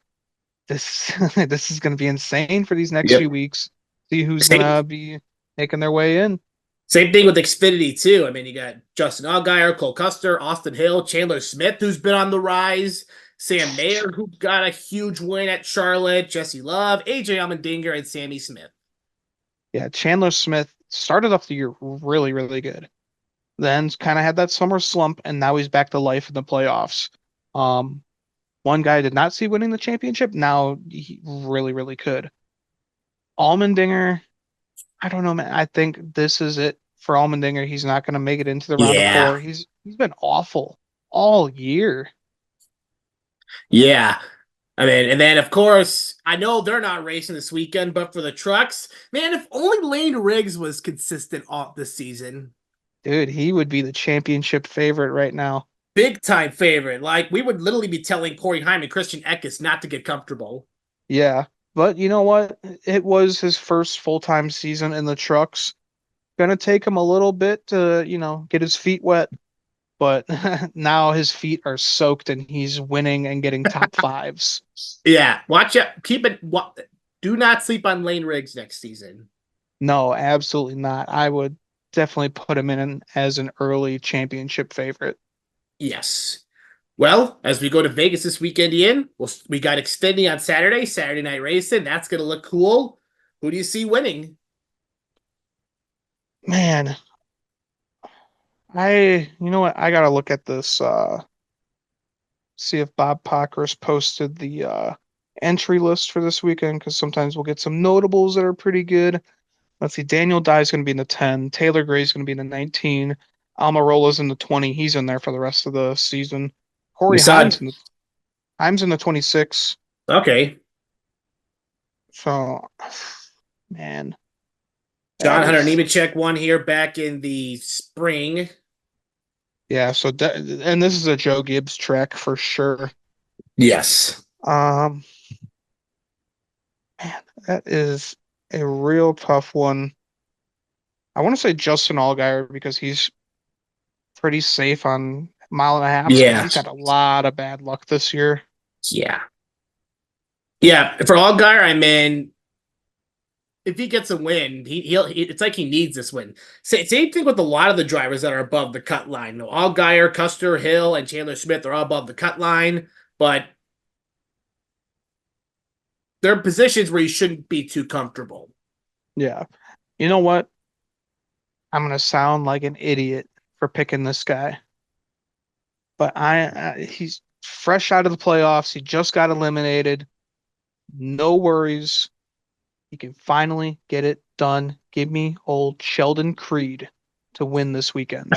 this this is going to be insane for these next few yep. weeks. See who's going Same to be making their way in. Same thing with Xfinity too. I mean, you got Justin Allgaier, Cole Custer, Austin Hill, Chandler Smith, who's been on the rise, Sam Mayer, who got a huge win at Charlotte, Jesse Love, AJ Allmendinger, and Sammy Smith. Yeah, Chandler Smith started off the year really, really good. Then kind of had that summer slump, and now he's back to life in the playoffs. Um, One guy I did not see winning the championship. Now he really, really could. Allmendinger, I don't know, man. I think this is it for Allmendinger. He's not going to make it into the round of Yeah. four. He's been awful all year. Yeah. I mean, and then of course, I know they're not racing this weekend, but for the trucks, man, if only Lane Riggs was consistent all this season. Dude, he would be the championship favorite right now. Big time favorite. Like we would literally be telling Corey Heim and Christian Eckes not to get comfortable. Yeah. But you know what? It was his first full-time season in the trucks. Gonna take him a little bit to, get his feet wet, but now his feet are soaked and he's winning and getting top fives. Yeah, watch out. Keep it. Do not sleep on Lane Riggs next season. No, absolutely not. I would definitely put him in as an early championship favorite. Yes. Well, as we go to Vegas this weekend, Ian, we got Xfinity on Saturday, Saturday night racing. That's gonna look cool. Who do you see winning? Man, you know what? I gotta look at this, see if Bob Pockers posted the entry list for this weekend because sometimes we'll get some notables that are pretty good. Let's see, Daniel Dye's going to be in the 10. Taylor Gray's going to be in the 19. Almirola's in the 20. He's in there for the rest of the season. We Corey saw. Himes in the 26. Okay, So, man, that John Hunter is Nemechek won here back in the spring. yeah. So and this is a Joe Gibbs track for sure. Yes. Um, man, that is a real tough one. I want to say Justin Allgaier because he's pretty safe on mile and a halfs, but Yeah. he's had a lot of bad luck this year. Yeah. Yeah. For Allgaier, I mean, if he gets a win, it's like he needs this win. Same thing with a lot of the drivers that are above the cut line. Allgaier, Custer, Hill, and Chandler Smith are all above the cut line, but they're positions where you shouldn't be too comfortable. Yeah. You know what? I'm gonna sound like an idiot for picking this guy, but he's fresh out of the playoffs. He just got eliminated. No worries. He can finally get it done. Give me old Sheldon Creed to win this weekend.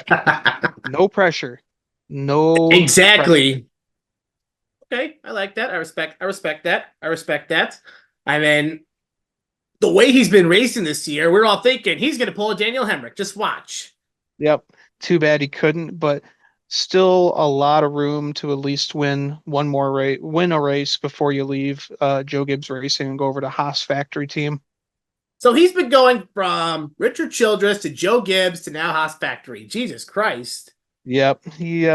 No pressure. No pressure. Exactly. Okay, I like that. I respect that. I respect that. I mean, the way he's been racing this year, we're all thinking he's going to pull a Daniel Hemrick. Just watch. Yep. Too bad he couldn't, but still a lot of room to at least win a race before you leave Joe Gibbs Racing and go over to Haas Factory Team. So he's been going from Richard Childress to Joe Gibbs to now Haas Factory. Jesus Christ. Yep. He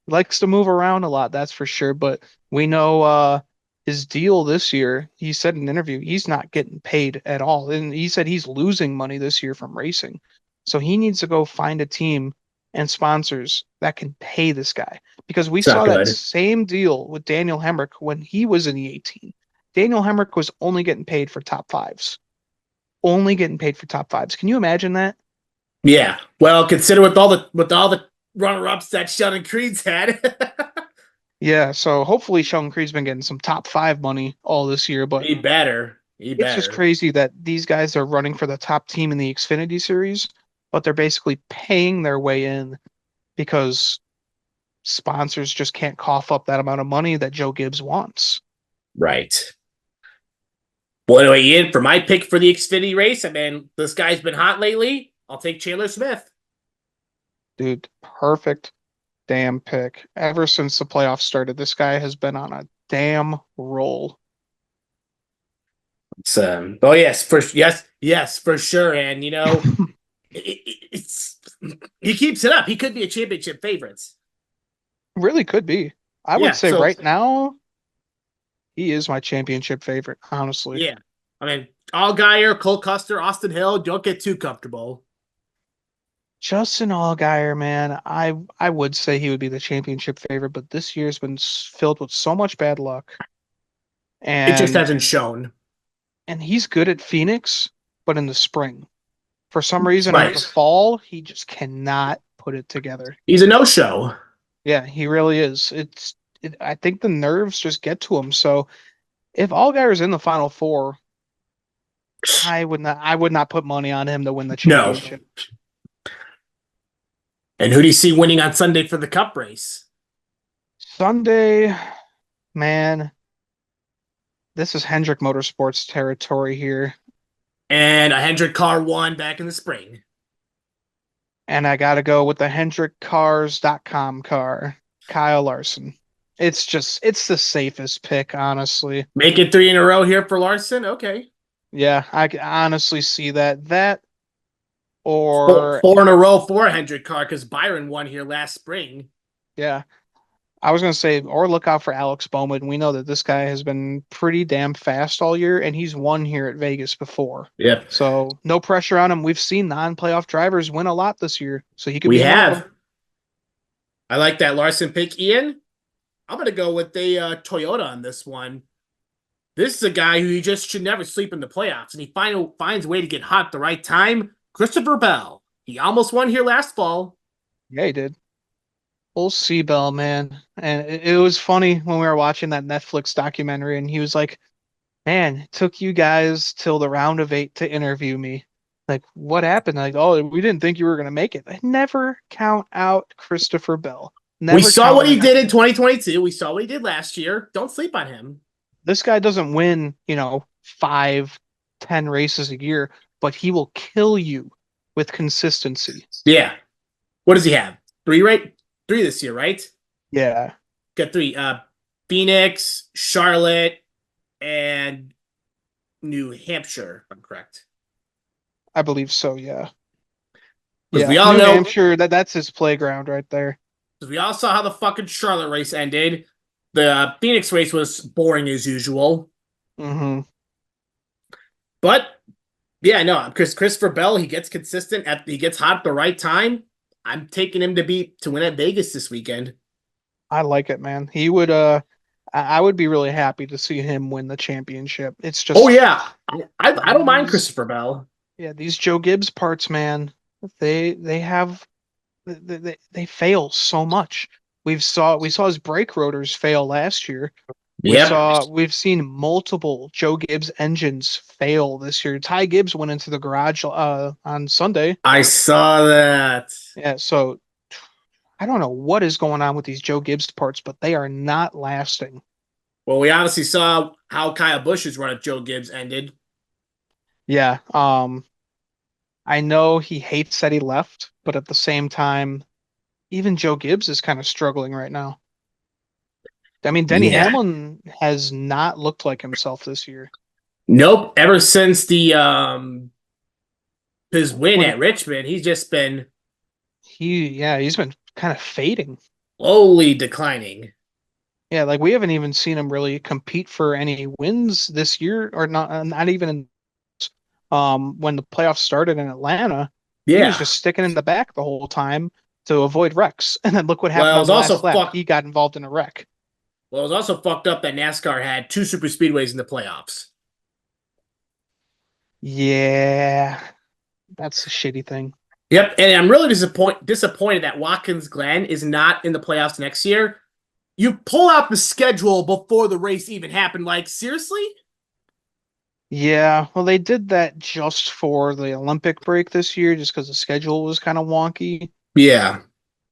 likes to move around a lot, that's for sure, but we know his deal this year, he said in an interview, he's not getting paid at all. And he said he's losing money this year from racing. So he needs to go find a team and sponsors that can pay this guy because we It's not saw that good. same deal with Daniel Hemrick when he was in the 18. Daniel Hemrick was only getting paid for top fives. Only getting paid for top fives. Can you imagine that? Yeah. Well, consider with all the runner-ups that Sheldon Creed's had. Yeah, so hopefully Sheldon Creed's been getting some top five money all this year, but He better. He it's just better. crazy that these guys are running for the top team in the Xfinity series, but they're basically paying their way in because sponsors just can't cough up that amount of money that Joe Gibbs wants. Right. Well, anyway, Ian, for my pick for the Xfinity race, I mean, this guy's been hot lately. I'll take Chandler Smith. Dude, perfect damn pick. Ever since the playoffs started, this guy has been on a damn roll. Oh yes, for sure. And it's he keeps it up. He could be a championship favorite. Really could be. I would Yeah. say So right now, he is my championship favorite, honestly. yeah, I mean, Allgaier, Cole Custer, Austin Hill. Don't get too comfortable. Justin Allgaier, man, I would say he would be the championship favorite, but this year's been filled with so much bad luck, It just and hasn't shown. he's good at Phoenix, but in the spring. For some reason, in the Right. fall, he just cannot put it together. He's a no-show. Yeah, he really is. I think the nerves just get to him. So if Allgaier's in the final four, I would not put money on him to win the No. championship. And who do you see winning on Sunday for the Cup race? Sunday, man, this is Hendrick Motorsports territory here. And a Hendrick car won back in the spring. And I gotta go with the HendrickCars.com car, Kyle Larson. It's the safest pick, honestly. Make it 3 in a row here for Larson. Okay. Yeah, I can honestly see that. That Four, or four in a row for a Hendrick car because Byron won here last spring. yeah, I was gonna say, or look out for Alex Bowman. We know that this guy has been pretty damn fast all year, and he's won here at Vegas before. Yep. So no pressure on him. We've seen non-playoff drivers win a lot this year, so he could We be one of them. have. I like that Larson pick. Ian, I'm going to go with the Toyota on this one. This is a guy who just should never sleep in the playoffs, and he finds a way to get hot at the right time. Christopher Bell. He almost won here last fall. Yeah, he did. Old Seabell, man. And it was funny when we were watching that Netflix documentary, and he was like, man, it took you guys till the round of 8 to interview me. Like, what happened? Like, oh, we didn't think you were going to make it. I never count out Christopher Bell. We Never saw count what he him did out. in 2022. We saw what he did last year. Don't sleep on him. This guy doesn't win, 5, 10 races a year, but he will kill you with consistency. Yeah. What does he have? 3, right? 3 this year, right? Yeah, Got 3. Phoenix, Charlotte, and New Hampshire, if I'm correct. I believe so. Yeah. Because Yeah. we all New know, Hampshire, that's his playground right there. because we all saw how the fucking Charlotte race ended. The Phoenix race was boring as usual. Hmm. But yeah, no, because Christopher Bell, he gets consistent he gets hot at the right time. I'm taking him to win at Vegas this weekend. I like it, man. He would I would be really happy to see him win the championship. It's Oh just yeah, I don't mind these Christopher Bell. yeah, these Joe Gibbs parts, man, they have they fail so much. We saw his brake rotors fail last year. Yep, We've seen multiple Joe Gibbs engines fail this year. Ty Gibbs went into the garage on Sunday. I saw that. Yeah, so I don't know what is going on with these Joe Gibbs parts, but they are not lasting. Well, we obviously saw how Kyle Busch's run at Joe Gibbs ended. Yeah, I know he hates that he left, but at the same time, even Joe Gibbs is kind of struggling right now. I mean, Denny Yeah. Hamlin has not looked like himself this year. Nope. Ever since the his win When at Richmond, he's just been he's been kind of fading. slowly declining. Yeah, like we haven't even seen him really compete for any wins this year, or not even in, when the playoffs started in Atlanta. He was Yeah. just sticking in the back the whole time to avoid wrecks. And then look what happened Well, it on was the also last lap. He got involved in a wreck. Well, it was also fucked up that NASCAR had 2 super speedways in the playoffs. Yeah, that's a shitty thing. Yep, and I'm really disappointed that Watkins Glen is not in the playoffs next year. You pull out the schedule before the race even happened. Like, seriously? Yeah, well, they did that just for the Olympic break this year, just because the schedule was kind of wonky. Yeah.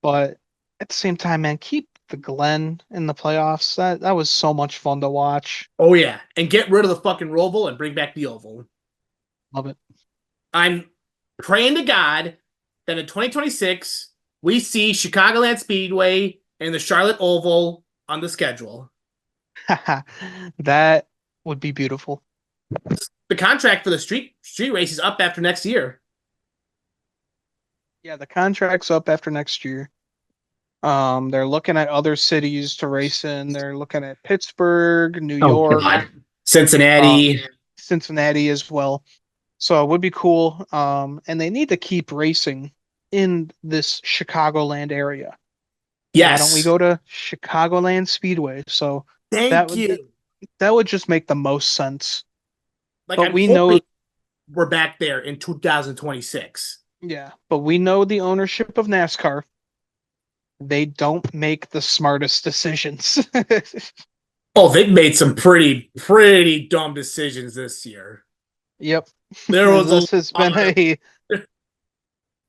But at the same time, man, keep the Glen in the playoffs. That was so much fun to watch. Oh, yeah. And get rid of the fucking Roval and bring back the Oval. Love it. I'm praying to God that in 2026, we see Chicagoland Speedway and the Charlotte Oval on the schedule. That would be beautiful. The contract for the street race is up after next year. Yeah, the contract's up after next year. They're looking at other cities to race in. They're looking at Pittsburgh, New York, God. Cincinnati. Cincinnati as well. So it would be cool. And they need to keep racing in this Chicagoland area. Yes. Why don't we go to Chicagoland Speedway? So Thank you. that would just make the most sense. Like, But I'm we hoping know we're back there in 2026. Yeah, but we know the ownership of NASCAR. They don't make the smartest decisions. Oh, they've made some pretty dumb decisions this year. Yep. There And was a this has been lot of a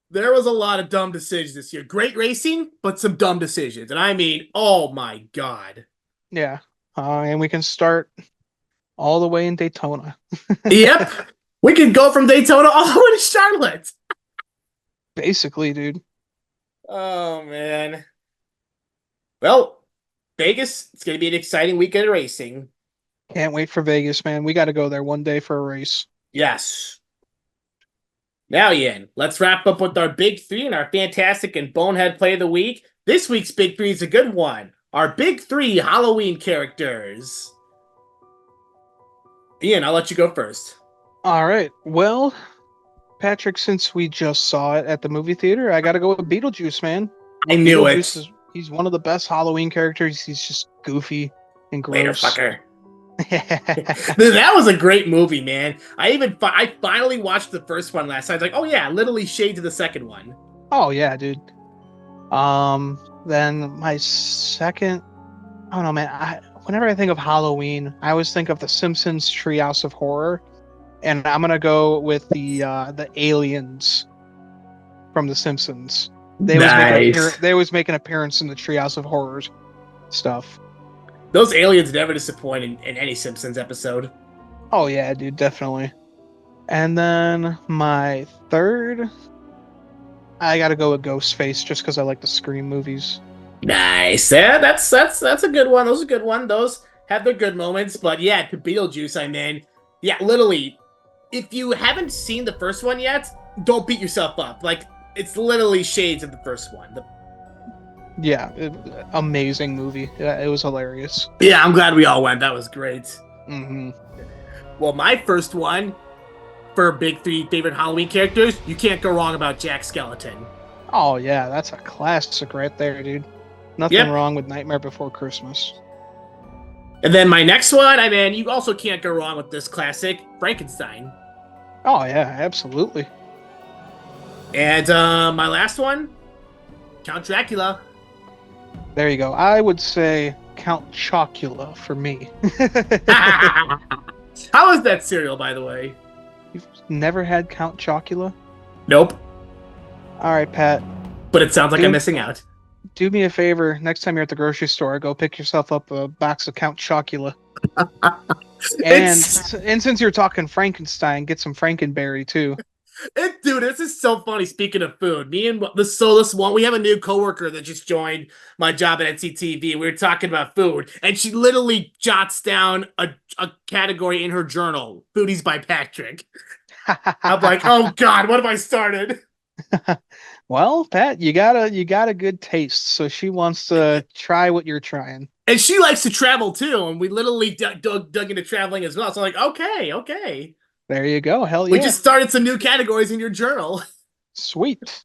there was a lot of dumb decisions this year. Great racing, but some dumb decisions. And I mean, oh my God. yeah. And we can start all the way in Daytona. Yep. We could go from Daytona all the way to Charlotte. Basically, dude. Oh man. Well, Vegas, it's gonna be an exciting weekend of racing. Can't wait for Vegas, man. We got to go there one day for a race. Yes. Now, Ian, let's wrap up with our big three and our fantastic and bonehead play of the week. This week's big three is a good one. Our big three Halloween characters. Ian, I'll let you go first. All right. Well, Patrick, since we just saw it at the movie theater, I got to go with Beetlejuice, man. I knew Beetlejuice it. he's one of the best Halloween characters. He's just goofy and Later, gross. fucker. That was a great movie, man. I finally watched the first one last night. I was like, oh yeah, literally shades of the second one. Oh yeah, dude. Then my second, I don't know, man. Whenever I think of Halloween, I always think of the Simpsons Treehouse of Horror, and I'm gonna go with the aliens from the Simpsons. They always make an appearance in the Treehouse of Horrors stuff. Those aliens never disappoint in any Simpsons episode. Oh yeah, dude, definitely. And then my third, I gotta go with Ghostface just because I like the Scream movies. Nice. Yeah, that's a good one. Those are good one. Those have their good moments. But yeah, to Beetlejuice, I mean, yeah, literally, if you haven't seen the first one yet, don't beat yourself up. Like, it's literally shades of the first one. Yeah, amazing movie. Yeah, it was hilarious. Yeah, I'm glad we all went. That was great. Mm-hmm. Well, my first one for big three favorite Halloween characters, you can't go wrong about Jack Skellington. Oh yeah, that's a classic right there, dude. Nothing wrong with Nightmare Before Christmas. And then my next one, I mean, you also can't go wrong with this classic, Frankenstein. Oh yeah, absolutely. And my last one, Count Dracula. There you go. I would say Count Chocula for me. How is that cereal, by the way? You've never had Count Chocula? Nope. All right, Pat. But it sounds like I'm missing out. Do me a favor. Next time you're at the grocery store, go pick yourself up a box of Count Chocula. and since you're talking Frankenstein, get some Frankenberry too. Dude, this is so funny. Speaking of food, me and this one, we have a new coworker that just joined my job at NCTV. We were talking about food, and she literally jots down a category in her journal: "Foodies by Patrick." I'm like, oh God, what have I started? Well, Pat, you got a good taste, so she wants to try what you're trying. And she likes to travel too, and we literally dug into traveling as well. So I'm like, okay. There you go. Hell yeah. We just started some new categories in your journal. Sweet.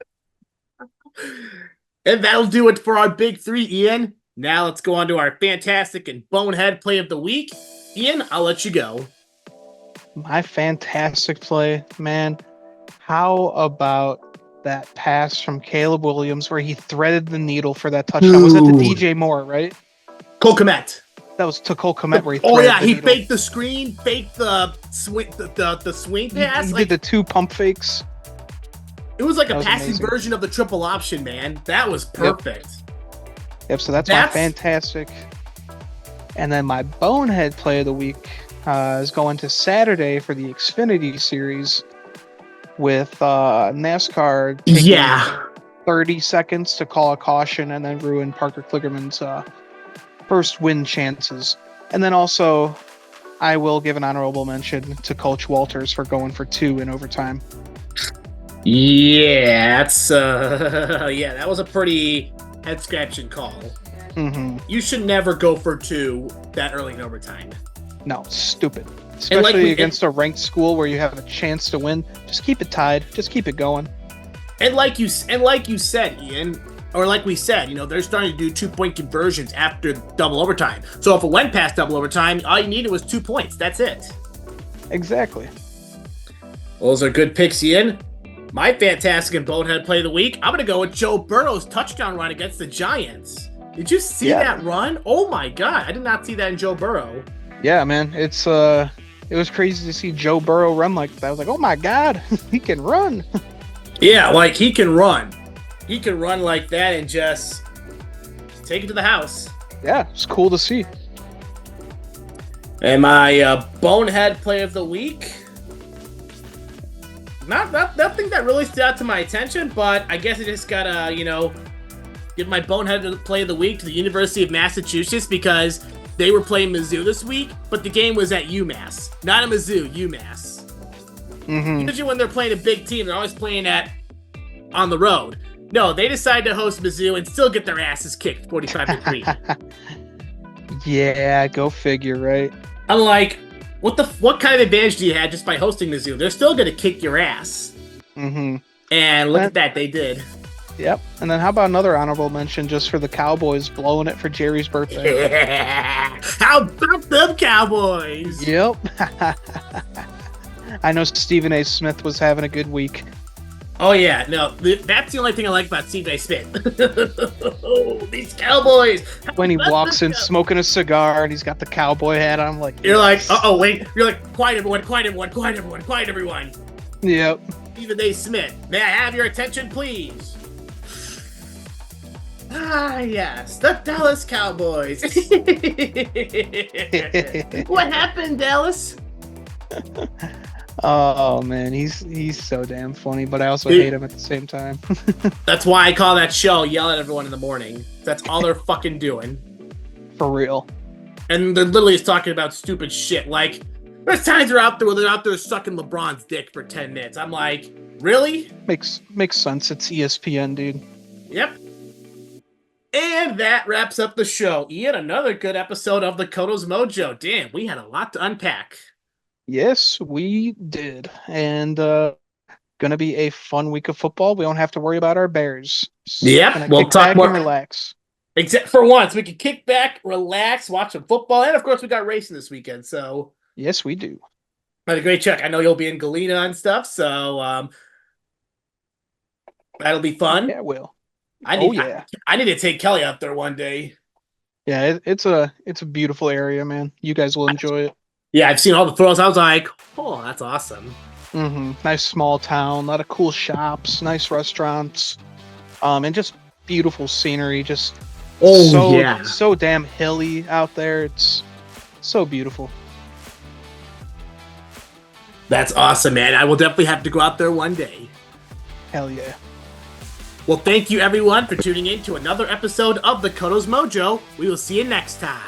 And that'll do it for our big three, Ian. Now let's go on to our fantastic and bonehead play of the week. Ian, I'll let you go. My fantastic play, man. How about that pass from Caleb Williams where he threaded the needle for that touchdown? Was that the DJ Moore, right? Cole Kmet. That was to Cole Kmet where he he faked the screen, faked the swing, the swing pass. He did the two pump fakes. It was like a passing version of the triple option, man. That was perfect. Yep, so that's my fantastic. And then my bonehead play of the week is going to Saturday for the Xfinity Series with NASCAR taking 30 seconds to call a caution and then ruin Parker Kligerman's first win chances. And then also, I will give an honorable mention to Coach Walters for going for 2 in overtime. Yeah, that was a pretty head-scratching call. Mm-hmm. You should never go for 2 that early in overtime. No, stupid. Especially against a ranked school where you have a chance to win. Just keep it tied. Just keep it going. And like you said, Ian, or like we said, they're starting to do 2-point conversions after double overtime. So if it went past double overtime, all you needed was 2 points. That's it. Exactly. Those are good picks, Ian. My fantastic and bonehead play of the week, I'm going to go with Joe Burrow's touchdown run against the Giants. Did you see that run? Oh my God. I did not see that in Joe Burrow. Yeah, man. It was crazy to see Joe Burrow run like that. I was like, oh my God, he can run. Yeah, like he can run. He can run like that and just take it to the house. Yeah, it's cool to see. And my bonehead play of the week, nothing that really stood out to my attention, but I guess I just gotta, give my bonehead play of the week to the University of Massachusetts because they were playing Mizzou this week, but the game was at UMass, not at Mizzou, UMass. Mm-hmm. Usually when they're playing a big team, they're always playing on the road. No, they decided to host Mizzou and still get their asses kicked 45-3. Yeah, go figure, right? I'm like, what kind of advantage do you have just by hosting Mizzou? They're still going to kick your ass. Mm-hmm. And look at that, they did. Yep. And then how about another honorable mention just for the Cowboys blowing it for Jerry's birthday? Yeah. How about them Cowboys? Yep. I know Stephen A. Smith was having a good week. Oh, yeah. No, that's the only thing I like about Stephen A. Smith. Oh, these Cowboys. When he walks in smoking a cigar and he's got the cowboy hat on, I'm like, you're like, uh-oh, wait. You're like, quiet everyone, quiet everyone, quiet everyone, quiet everyone. Yep. Stephen A. Smith, may I have your attention, please? Ah, yes, the Dallas Cowboys. What happened, Dallas? Oh man, he's so damn funny, but I also hate him at the same time. That's why I call that show Yell at Everyone in the Morning. That's all they're fucking doing. For real. And they're literally just talking about stupid shit. Like, there's times they're out there where they're out there sucking LeBron's dick for 10 minutes. I'm like, really? Makes sense. It's ESPN, dude. Yep. And that wraps up the show. Ian, another good episode of the Koto's Mojo. Damn, we had a lot to unpack. Yes, we did. And gonna be a fun week of football. We don't have to worry about our Bears. Yep, we'll talk more. And relax. Except for once, we can kick back, relax, watch some football, and of course we got racing this weekend. So yes, we do. Had a great check. I know you'll be in Galena and stuff, so that'll be fun. Yeah, it will. I need to take Kelly out there one day. Yeah, it's a beautiful area, man. You guys will enjoy it. Yeah, I've seen all the throws. I was like, oh, that's awesome. Mm-hmm. Nice small town, a lot of cool shops, nice restaurants, and just beautiful scenery. Just so damn hilly out there. It's so beautiful. That's awesome, man. I will definitely have to go out there one day. Hell yeah. Well, thank you everyone for tuning in to another episode of the Koto's Mojo. We will see you next time.